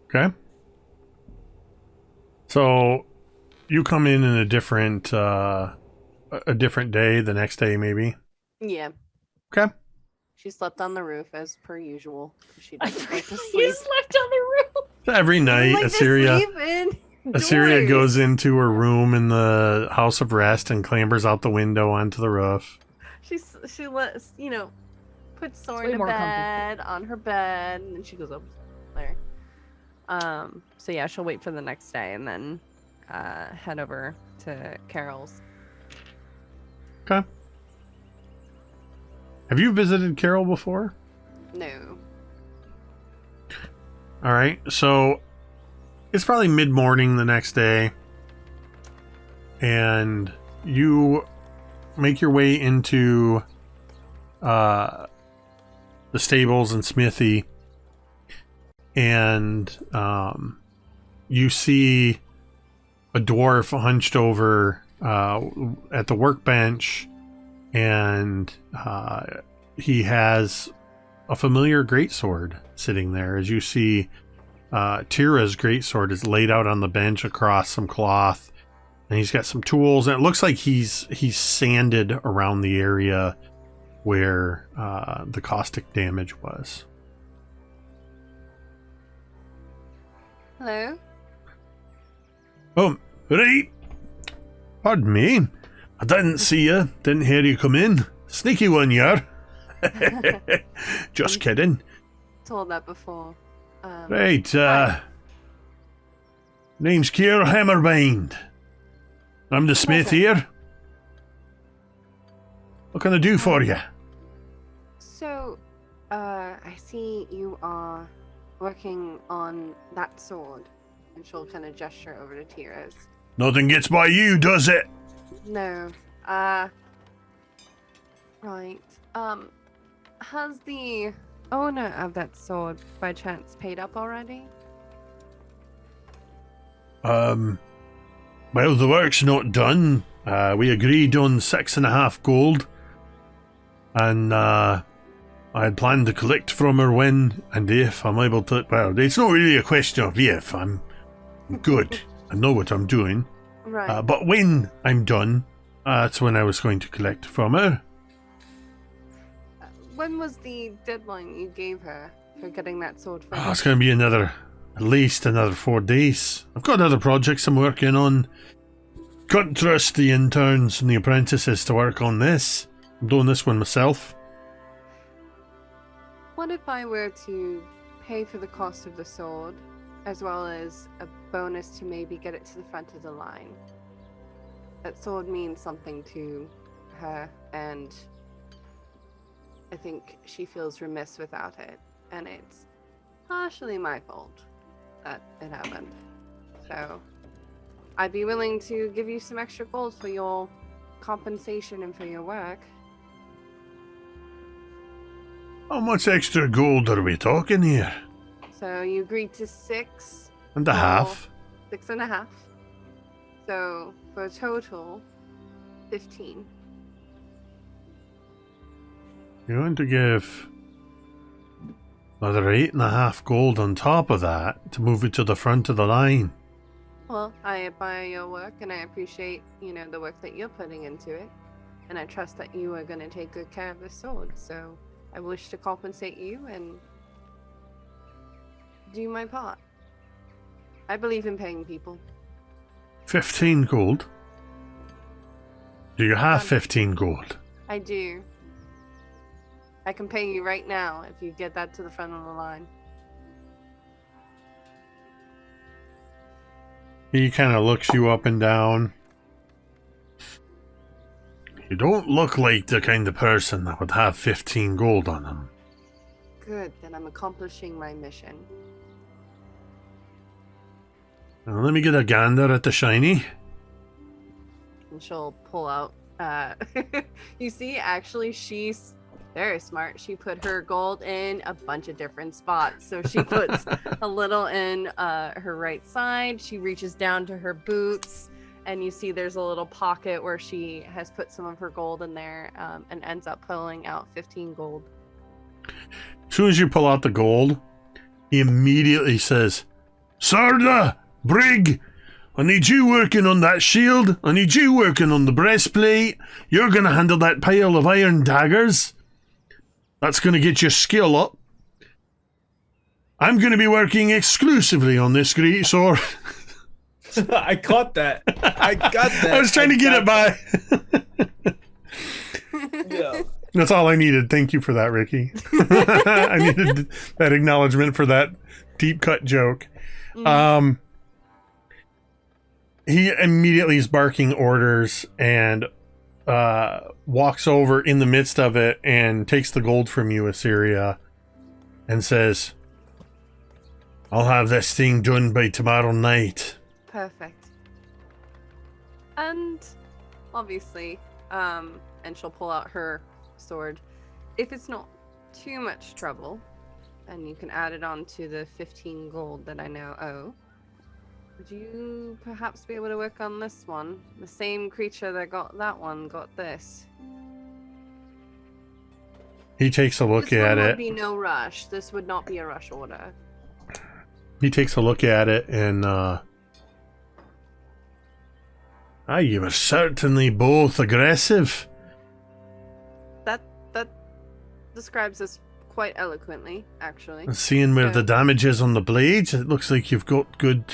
Okay. So you come in a different day, the next day maybe. Yeah. Okay. She slept on the roof as per usual. She I doesn't like to you sleep. slept on the roof. Every night, Like to sleep Assyria indoors. goes into her room in the house of rest and clambers out the window onto the roof. She lets puts Soren way to more bed on her bed, and then she goes up there. So yeah, she'll wait for the next day and then head over to Carol's. Okay. Have you visited Carol before? No. All right, so it's probably mid-morning the next day, and you make your way into the stables and smithy, and you see a dwarf hunched over at the workbench, and he has a familiar greatsword sitting there. As you see, Teera's greatsword is laid out on the bench across some cloth, and he's got some tools, and it looks like he's sanded around the area where the caustic damage was. Hello? Oh, right. Pardon me. I didn't see you. Didn't hear you come in. Sneaky one, you're. Just kidding. Told that before. Right, name's Kier Hammerbind. I'm the smith here. What can I do for you? So, I see you are working on that sword. And she'll kind of gesture over to Teera's. Nothing gets by you, does it? No. Right. Has the owner of that sword by chance paid up already? Well, the work's not done. We agreed on 6.5 gold. And, I had planned to collect from her when and if I'm able to. Well, it's not really a question of if. I'm good. I know what I'm doing. Right. But when I'm done, that's when I was going to collect from her. When was the deadline you gave her for getting that sword finished? Oh, it's going to be at least another 4 days. I've got other projects I'm working on. Couldn't trust the interns and the apprentices to work on this. I'm doing this one myself. What if I were to pay for the cost of the sword, as well as a bonus to maybe get it to the front of the line? That sword means something to her, and I think she feels remiss without it, and it's partially my fault that it happened. So I'd be willing to give you some extra gold for your compensation and for your work. How much extra gold are we talking here? So you agreed to 6 And a half. 6.5. So for a total 15. You want to give another 8.5 gold on top of that to move it to the front of the line. Well, I admire your work, and I appreciate, the work that you're putting into it. And I trust that you are going to take good care of the sword. So I wish to compensate you and do my part. I believe in paying people. 15 gold. Do you have 15 gold? I do. I can pay you right now if you get that to the front of the line. He kind of looks you up and down. You don't look like the kind of person that would have 15 gold on him. Good, then I'm accomplishing my mission. Now, let me get a gander at the shiny. And she'll pull out, you see, actually, she's very smart. She put her gold in a bunch of different spots. So she puts a little in her right side. She reaches down to her boots, and you see there's a little pocket where she has put some of her gold in there, and ends up pulling out 15 gold. As soon as you pull out the gold, he immediately says, Sarda, Brig, I need you working on that shield. I need you working on the breastplate. You're going to handle that pile of iron daggers. That's going to get your skill up. I'm going to be working exclusively on this great sword. I caught that. I got that. I was trying to get it by. Yeah. That's all I needed. Thank you for that, Ricky. I needed that acknowledgement for that deep cut joke. He immediately is barking orders and walks over in the midst of it and takes the gold from you, Assyria, and says, I'll have this thing done by tomorrow night. Perfect. And obviously, and she'll pull out her sword. If it's not too much trouble, and you can add it on to the 15 gold that I now owe, would you perhaps be able to work on this one? The same creature that got that one got this. He takes a look at it. This would be no rush. This would not be a rush order. He takes a look at it and, you were certainly both aggressive. That describes us quite eloquently, actually. Seeing where the damage is on the blades, it looks like you've got good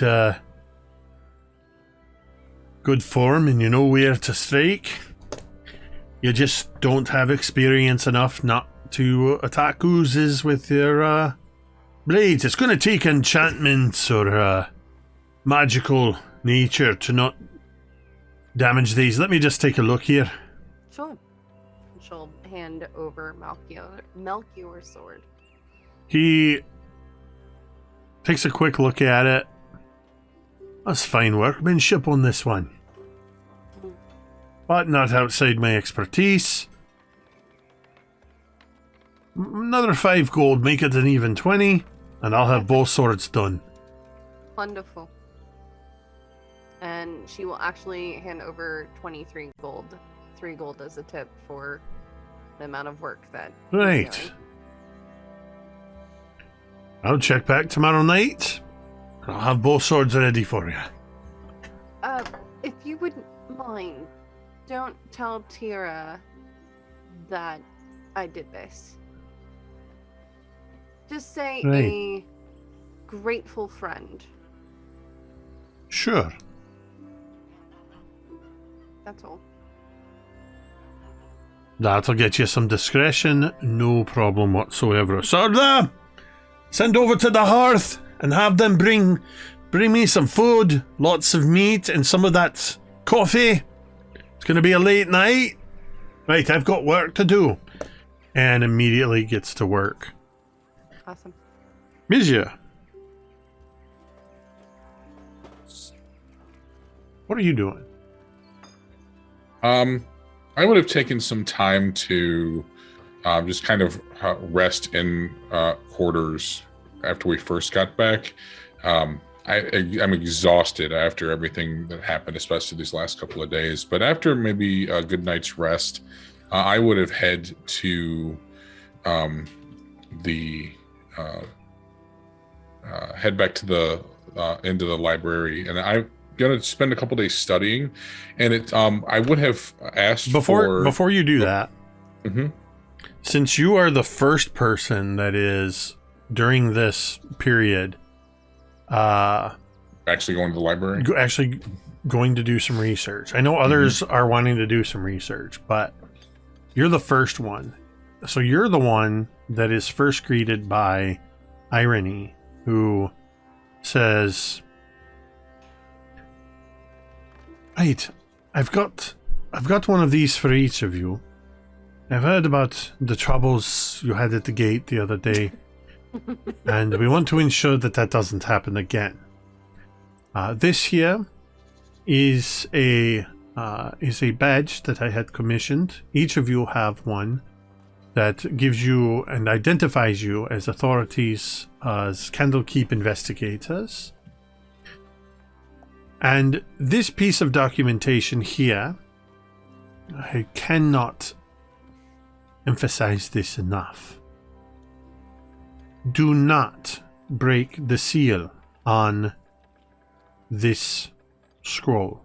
form and you know where to strike. You just don't have experience enough not to attack oozes with your blades. It's going to take enchantments or magical nature to not damage these. Let me just take a look here. Sure. She'll hand over Melchior's sword. He takes a quick look at it. That's fine workmanship on this one. But not outside my expertise. Another 5 gold, make it an even 20, and I'll have both swords done. Wonderful. And she will actually hand over 23 gold. 3 gold as a tip for the amount of work that Right. he's doing. I'll check back tomorrow night. I'll have both swords ready for you. If you wouldn't mind, don't tell Teera that I did this. Just say Right. a grateful friend. Sure. That's all. That'll get you some discretion, no problem whatsoever. Sarda, send over to the hearth and have them bring me some food, lots of meat, and some of that coffee. It's going to be a late night. Right, I've got work to do. And immediately gets to work. Awesome. Mizya. What are you doing? I would have taken some time to just kind of rest in quarters after we first got back. I'm exhausted after everything that happened, especially these last couple of days. But after maybe a good night's rest, I would have head to head back to the into the library, and I'm gonna spend a couple days studying. And I would have asked before you do that. Mm-hmm. Since you are the first person that is during this period, actually going to the library, actually going to do some research. I know others are wanting to do some research, but you're the first one. So you're the one that is first greeted by Irony, who says, right, I've got one of these for each of you. I've heard about the troubles you had at the gate the other day, and we want to ensure that that doesn't happen again. This here is a badge that I had commissioned. Each of you have one that gives you and identifies you as authorities as Candlekeep investigators. And this piece of documentation here, I cannot emphasize this enough. Do not break the seal on this scroll.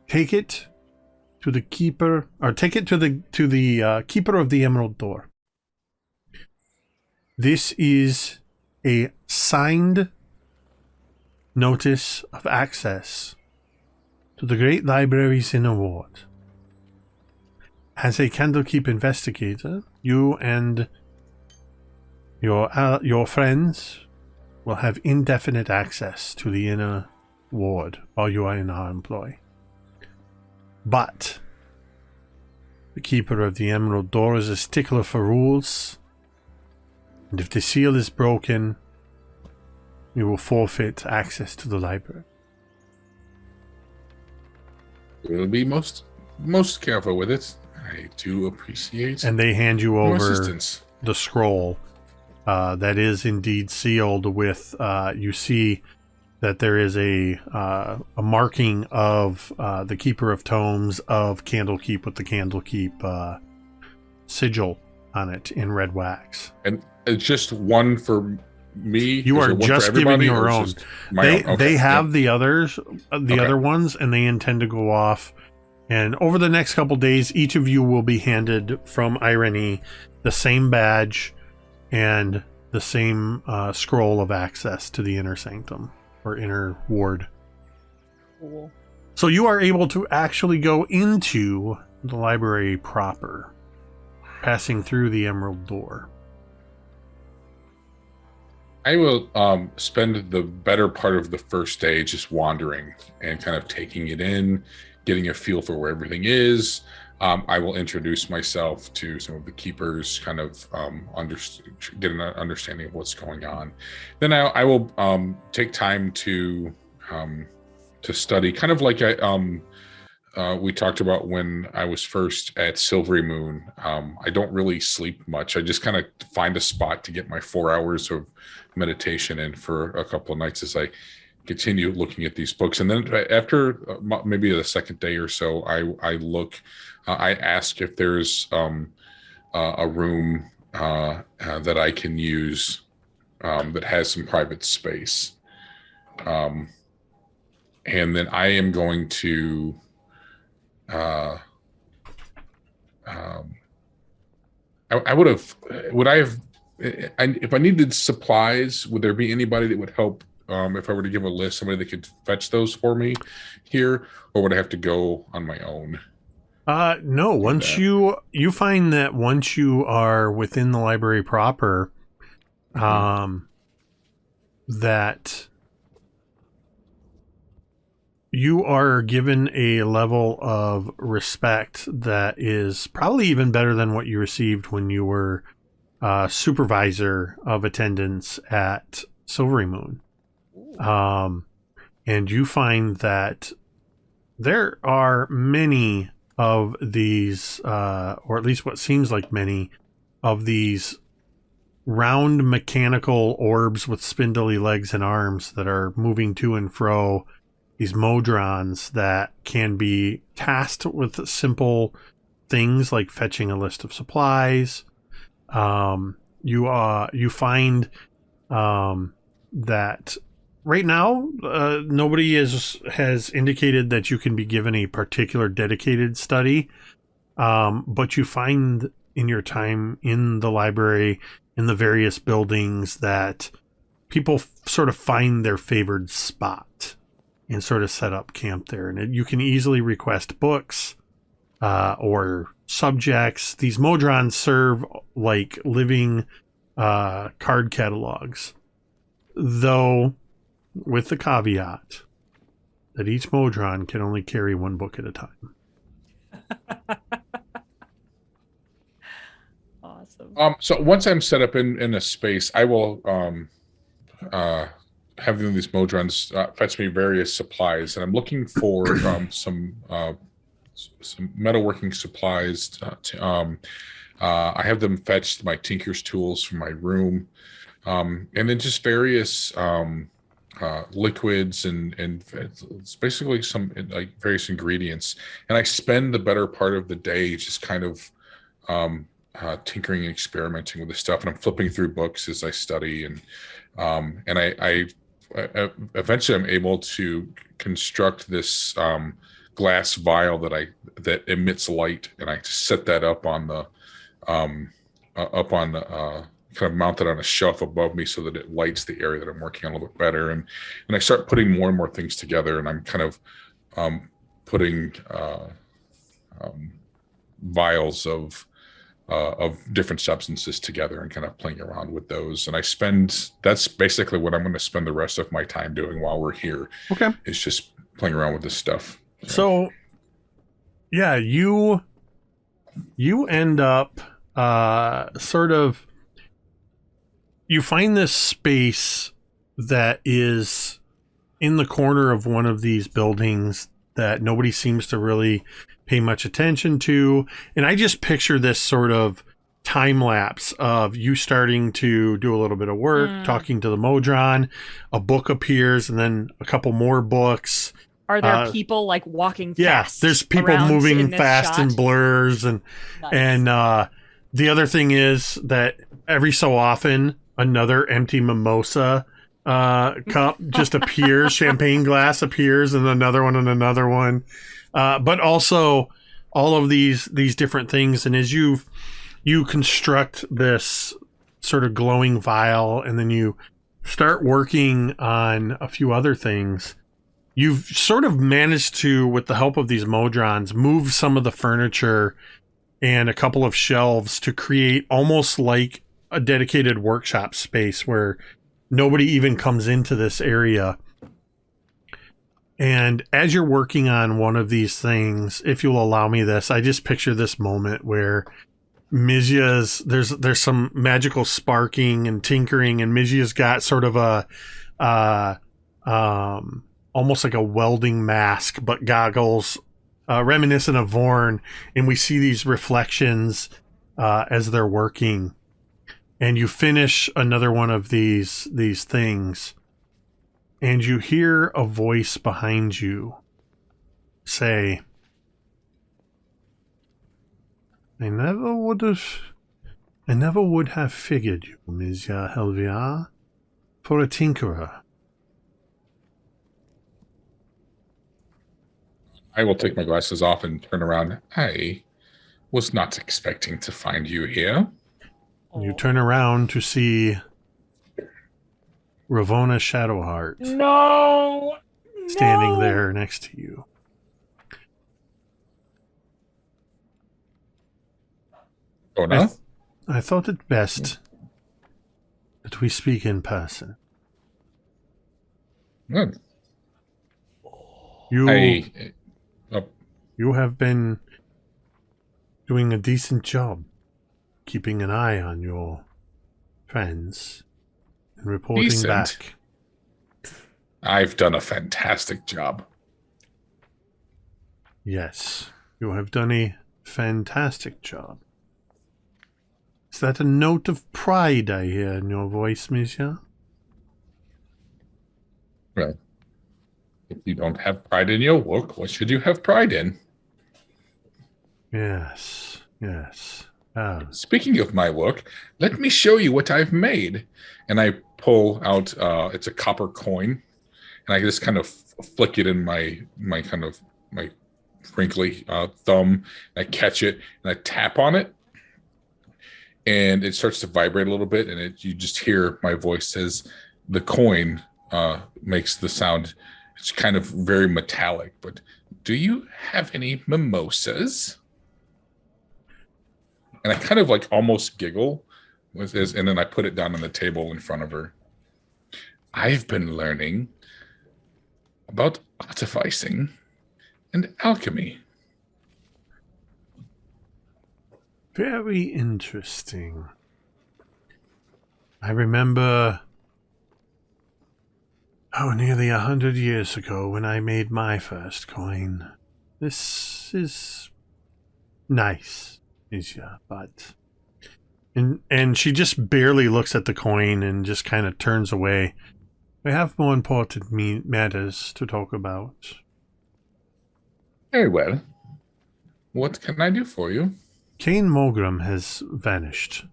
Take it to the keeper, or take it to the keeper of the Emerald Door. This is a signed notice of access to the great libraries in a ward. As a Candlekeep investigator, you and your friends will have indefinite access to the inner ward while you are in our employ. But the keeper of the Emerald Door is a stickler for rules, and if the seal is broken, you will forfeit access to the library. We'll be most careful with it. I do appreciate. And they hand you over assistance. The scroll that is indeed sealed with. You see that there is a marking of the Keeper of Tomes of Candlekeep with the Candlekeep sigil on it in red wax. And it's just one for me. You are just giving your own. They have the others, other ones, and they intend to go off. And over the next couple days, each of you will be handed from Irony the same badge and the same scroll of access to the inner sanctum or inner ward. Cool. So you are able to actually go into the library proper, passing through the Emerald Door. I will spend the better part of the first day just wandering and kind of taking it in, getting a feel for where everything is. I will introduce myself to some of the keepers, kind of get an understanding of what's going on. Then I will take time to study, kind of like we talked about when I was first at Silvery Moon. I don't really sleep much. I just kind of find a spot to get my 4 hours of meditation in for a couple of nights as I continue looking at these books. And then after maybe the second day or so, I ask if there's a room that I can use that has some private space. And then I am going to if I needed supplies, would there be anybody that would help? If I were to give a list, somebody that could fetch those for me here, or would I have to go on my own? No. Once you find that once you are within the library proper, that you are given a level of respect that is probably even better than what you received when you were supervisor of attendance at Silvery Moon. And you find that there are many of these, or at least what seems like many of these round mechanical orbs with spindly legs and arms that are moving to and fro, these modrons that can be tasked with simple things like fetching a list of supplies. You find that right now, nobody has indicated that you can be given a particular dedicated study, but you find in your time in the library, in the various buildings, that people sort of find their favored spot and sort of set up camp there. And you can easily request books or subjects. These modrons serve like living card catalogs, though with the caveat that each modron can only carry one book at a time. Awesome. So once I'm set up in a space, I will have these modrons fetch me various supplies, and I'm looking for some metalworking supplies. I have them fetch my tinker's tools from my room, and then just various liquids and it's basically some like various ingredients. And I spend the better part of the day just kind of tinkering and experimenting with this stuff, and I'm flipping through books as I study, and I eventually I'm able to construct this glass vial that emits light, and I just set that up on the kind of mounted on a shelf above me so that it lights the area that I'm working on a little bit better. And I start putting more and more things together, and I'm kind of putting vials of different substances together and kind of playing around with those. And that's basically what I'm going to spend the rest of my time doing while we're here. Okay. It's just playing around with this stuff. So yeah, you end up you find this space that is in the corner of one of these buildings that nobody seems to really pay much attention to. And I just picture this sort of time lapse of you starting to do a little bit of work, talking to the Modron, a book appears, and then a couple more books. Are there people like walking fast? Yeah, there's people moving fast shot? and blurs. And Nice. and the other thing is that every so often another empty mimosa cup just appears, champagne glass appears, and another one. But also all of these different things. And as you construct this sort of glowing vial, and then you start working on a few other things, you've sort of managed to, with the help of these Modrons, move some of the furniture and a couple of shelves to create almost like a dedicated workshop space where nobody even comes into this area. And as you're working on one of these things, if you'll allow me this, I just picture this moment where Mizya's, there's some magical sparking and tinkering, and Mizya's got sort of a almost like a welding mask, but goggles, reminiscent of Vorn, and we see these reflections as they're working. And you finish another one of these things, and you hear a voice behind you say, I never would have figured you, Mizya Helviar, for a tinkerer. I will take my glasses off and turn around. I was not expecting to find you here. You turn around to see Ravona Shadowheart standing there next to you. Oh, no? I thought it best that we speak in person. Good. You have been doing a decent job keeping an eye on your friends and reporting back. I've done a fantastic job. Yes, you have done a fantastic job. Is that a note of pride I hear in your voice, Mizya? Well, if you don't have pride in your work, what should you have pride in? Yes. Speaking of my work, let me show you what I've made. And I pull out, it's a copper coin, and I just kind of flick it in my wrinkly thumb. I catch it, and I tap on it, and it starts to vibrate a little bit, and you just hear my voice says, the coin makes the sound. It's kind of very metallic, but do you have any mimosas? And I kind of like almost giggle with this, and then I put it down on the table in front of her. I've been learning about artificing and alchemy. Very interesting. I remember nearly 100 years ago when I made my first coin. This is nice. But and she just barely looks at the coin and just kind of turns away. We have more important matters to talk about. Very well. What can I do for you? Kane Mogram has vanished.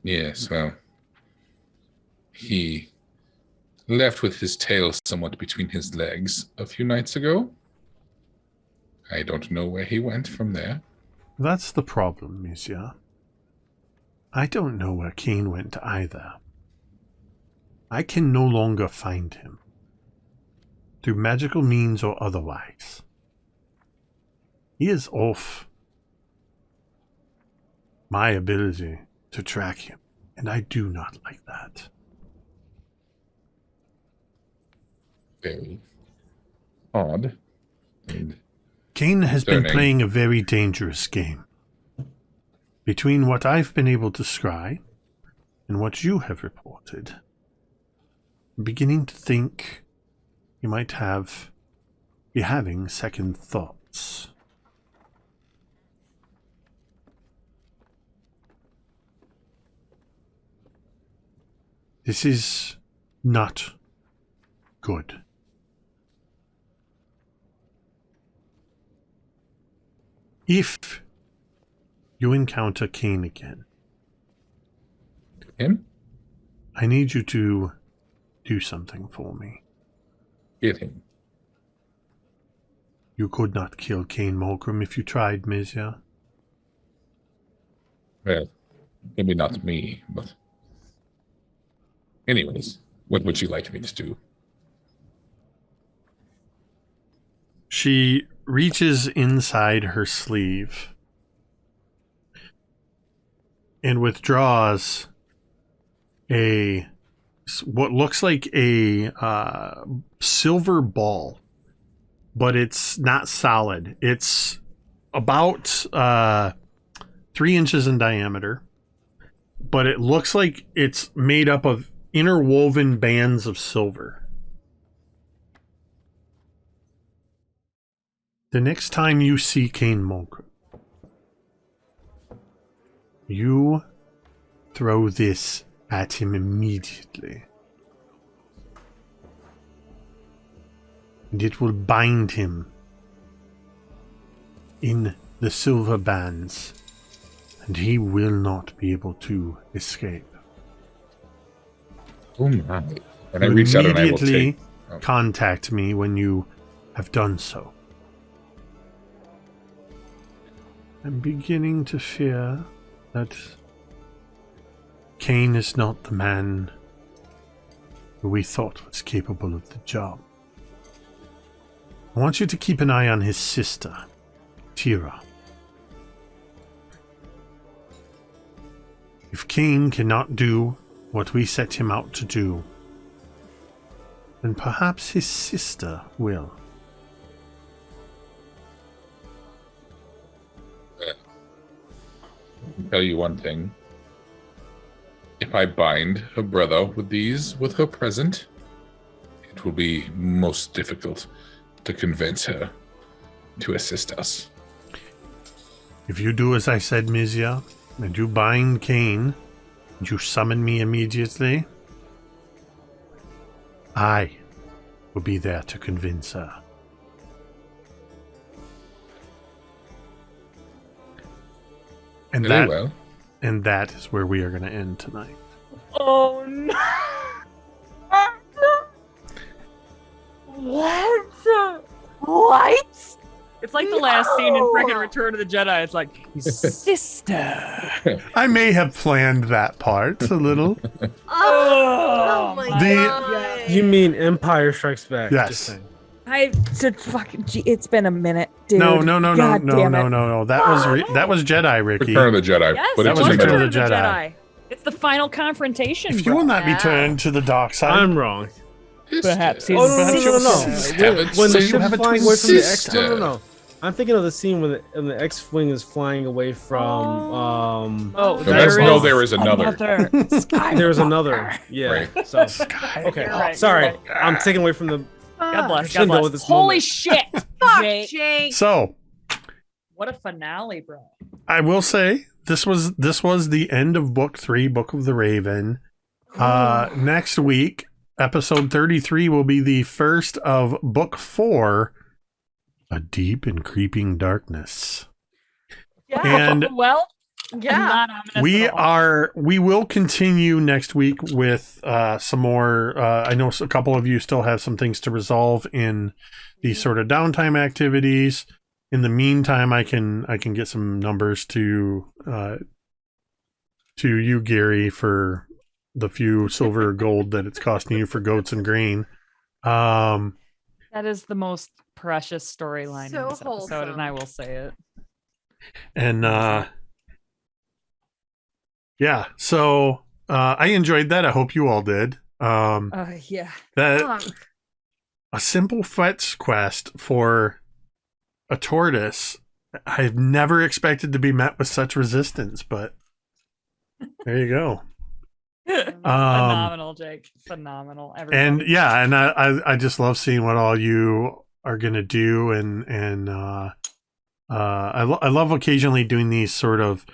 Yes, well, He left with his tail somewhat between his legs a few nights ago. I don't know where he went from there. That's the problem, Mizya. I don't know where Cain went either. I can no longer find him, through magical means or otherwise. He is off my ability to track him, and I do not like that. Very odd. And Cain has been concerning. playing a very dangerous game. Between what I've been able to scry and what you have reported, I'm beginning to think you might be having second thoughts. This is not good. If you encounter Cain again, Him? I need you to do something for me. Get him. You could not kill Cain Mulgrim if you tried, Mizya. Well, maybe not me, but... Anyways, what would you like me to do? She reaches inside her sleeve and withdraws what looks like a silver ball, but it's not solid. It's about 3 inches in diameter, but it looks like it's made up of interwoven bands of silver. The next time you see Cain Mulgrim, you throw this at him immediately. And it will bind him in the silver bands, and he will not be able to escape. Oh my. And I reach out and I will Immediately take... contact me when you have done so. I'm beginning to fear that Cain is not the man who we thought was capable of the job. I want you to keep an eye on his sister, Teera. If Cain cannot do what we set him out to do, then perhaps his sister will. I'll tell you one thing. If I bind her brother with these with her present, it will be most difficult to convince her to assist us. If you do as I said, Mizya, and you bind Cain, and you summon me immediately, I will be there to convince her. And Very well. And that is where we are going to end tonight. Oh no! What? What? It's like the last scene in freaking Return of the Jedi. It's like, sister. I may have planned that part a little. Oh my god. You mean Empire Strikes Back? Yes. Just saying. I said, fucking, it's been a minute, dude. No. God damn it. That was Jedi, Ricky. Return of the Jedi. Yes, but it it's was in the Return middle. of the Jedi. It's the final confrontation. If you bro. will not be Yeah. turned to the dark side, I'm wrong. Perhaps he's Oh no! Haven't When the seen ship have is a flying away from the X, sister. no. I'm thinking of the scene when the X-wing is flying away from. Oh, There is another. There's another. Yeah. Right. So okay. You're right, Sorry, you're right. I'm taking away from the. God bless. Crescendo God with bless. this Holy moment. shit! Fuck, Jake. Jake. So What a finale, bro. I will say this was the end of Book 3, Book of the Raven. Next week, episode 33 will be the first of Book 4, A Deep and Creeping Darkness. Yeah. And- Well, Yeah. We will continue next week with some more. I know a couple of you still have some things to resolve in these sort of downtime activities. In the meantime, I can get some numbers to you, Gary, for the few silver or gold that it's costing you for goats and grain. That is the most precious storyline So in this episode, and I will say it. And yeah, so I enjoyed that. I hope you all did. Yeah. That a simple fetch quest for a tortoise. I've never expected to be met with such resistance, but there you go. Phenomenal, Jake. Phenomenal. Everybody. And yeah, and I just love seeing what all you are gonna do, and I love occasionally doing these sort of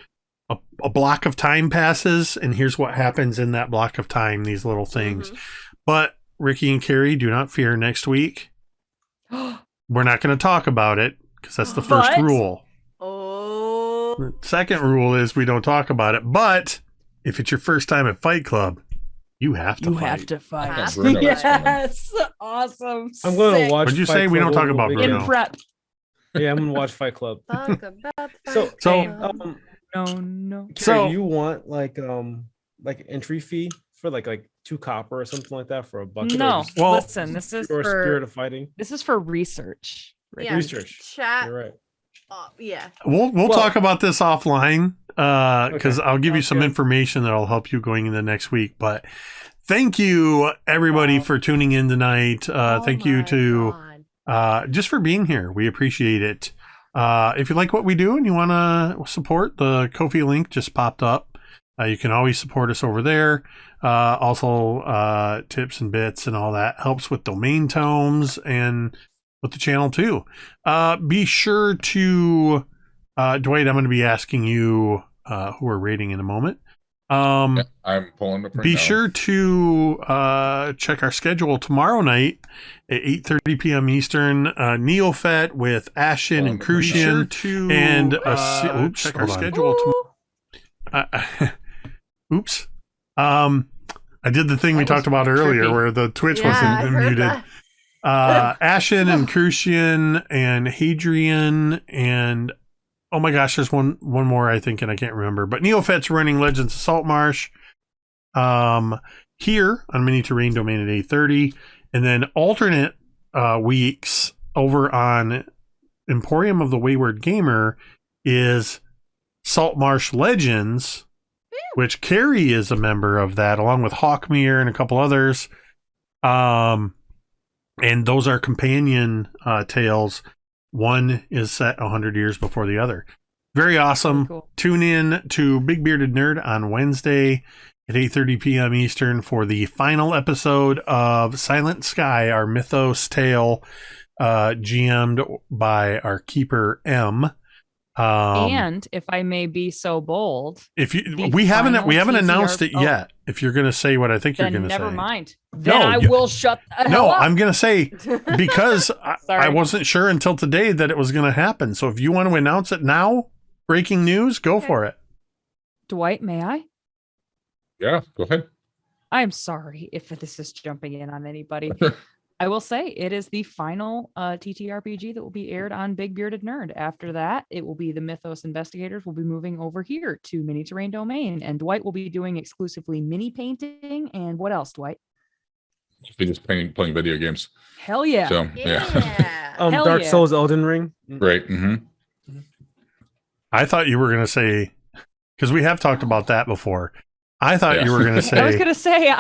a block of time passes, and here's what happens in that block of time. These little things, Mm-hmm. but Ricky and Cari, do not fear. Next week, we're not going to talk about it because that's the first rule. Oh. The second rule is we don't talk about it. But if it's your first time at Fight Club, you have to fight. have to fight. Have to fight. Yes. Awesome. I'm going to watch. What'd you Fight say? We Club don't talk over about the Bruno. In prep. Yeah, I'm going to watch Fight Club. Talk about So, Club. No. Cari, do you want like entry fee for like 2 copper or something like that for a bucket? No. Well, Listen, this is Or for Spirit of Fighting. this is for research. Yeah, research. Chat. You're right. Yeah. We'll talk about this offline because Okay. I'll give you Sounds some good. information that'll help you going into next week. But thank you everybody for tuning in tonight. Thank you to just for being here. We appreciate it. If you like what we do and you want to support, the Ko-fi link just popped up. You can always support us over there. Also, tips and bits and all that helps with domain tomes and with the channel too. Be sure to, Dwight, I'm going to be asking you who we're rating in a moment. I'm pulling up right Be now. sure to check our schedule tomorrow night at 8:30 p.m. Eastern. Neophet with Ashen and Crucian. And check our schedule tomorrow. Oops. I did the thing we talked about earlier trippy. where the Twitch Yeah, I wasn't heard muted. that. Ashen and Crucian and Hadrian and oh my gosh, there's one more I think and I can't remember. But Neophet's running Legends of Saltmarsh here on Mini Terrain Domain at 8:30, and then alternate weeks over on Emporium of the Wayward Gamer is Saltmarsh Legends, which Cari is a member of that, along with Hawkmere and a couple others. And those are companion tales. One is set 100 years before the other. Very awesome. Cool. Tune in to Big Bearded Nerd on Wednesday at 8:30 p.m. Eastern for the final episode of Silent Sky, our Mythos tale, GM'd by our keeper M. And if I may be so bold, If you the we haven't final announced it TTR yet. If you're going to say what I think you're then going to say, never mind. Then I you- will shut the hell No, up. I'm going to say because I Sorry. wasn't sure until today that it was going to happen. So if you want to announce it now, breaking news, go for it. Dwight, may I? Yeah, go ahead. I'm sorry if this is jumping in on anybody. I will say it is the final TTRPG that will be aired on Big Bearded Nerd. After that, it will be the Mythos Investigators will be moving over here to Mini Terrain Domain, and Dwight will be doing exclusively mini painting. And what else, Dwight? Be just playing video games. Hell yeah! So yeah, Yeah. Hell Dark yeah. Souls, Elden Ring. right. Mm-hmm. I thought you were going to say, because we have talked about that before. I thought Yeah. you were going to I was say, gonna say,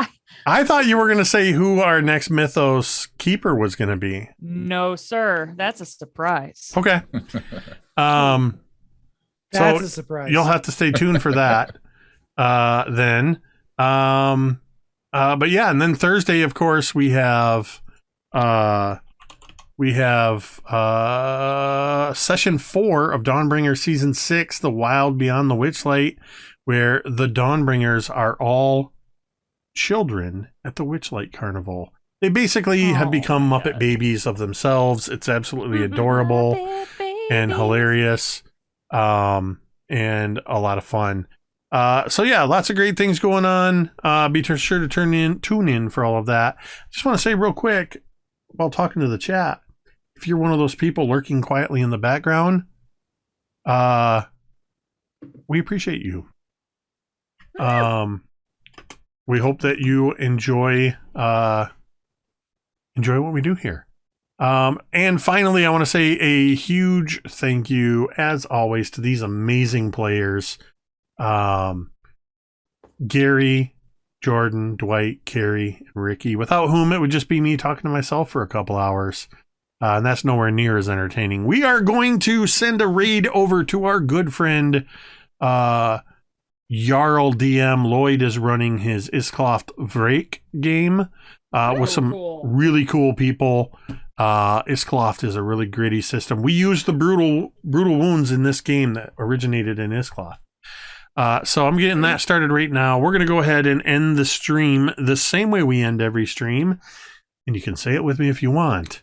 I thought you were going to say who our next Mythos keeper was going to be. no, sir, that's a surprise. Okay. That's So a surprise. you'll have to stay tuned for that. Then. But yeah, and then Thursday, of course, we have session 4 of Dawnbringer season 6, The Wild Beyond the Witchlight, where the Dawnbringers are all children at the Witchlight Carnival. They basically have Oh become my Muppet God. babies of themselves. It's absolutely adorable and hilarious. and a lot of fun. So yeah, lots of great things going on. Be sure to tune in for all of that. Just want to say real quick while talking to the chat, if you're one of those people lurking quietly in the background, we appreciate you. We hope that you enjoy what we do here. And finally, I want to say a huge thank you, as always, to these amazing players. Gary, Jordan, Dwight, Cari, and Ricky, without whom it would just be me talking to myself for a couple hours. And that's nowhere near as entertaining. We are going to send a raid over to our good friend, Jarl DM. Lloyd is running his Iskloft Vrake game with some really cool people. Iskloft is a really gritty system. We use the brutal wounds in this game that originated in Iskloft. So I'm getting that started right now. We're going to go ahead and end the stream the same way we end every stream. And you can say it with me if you want.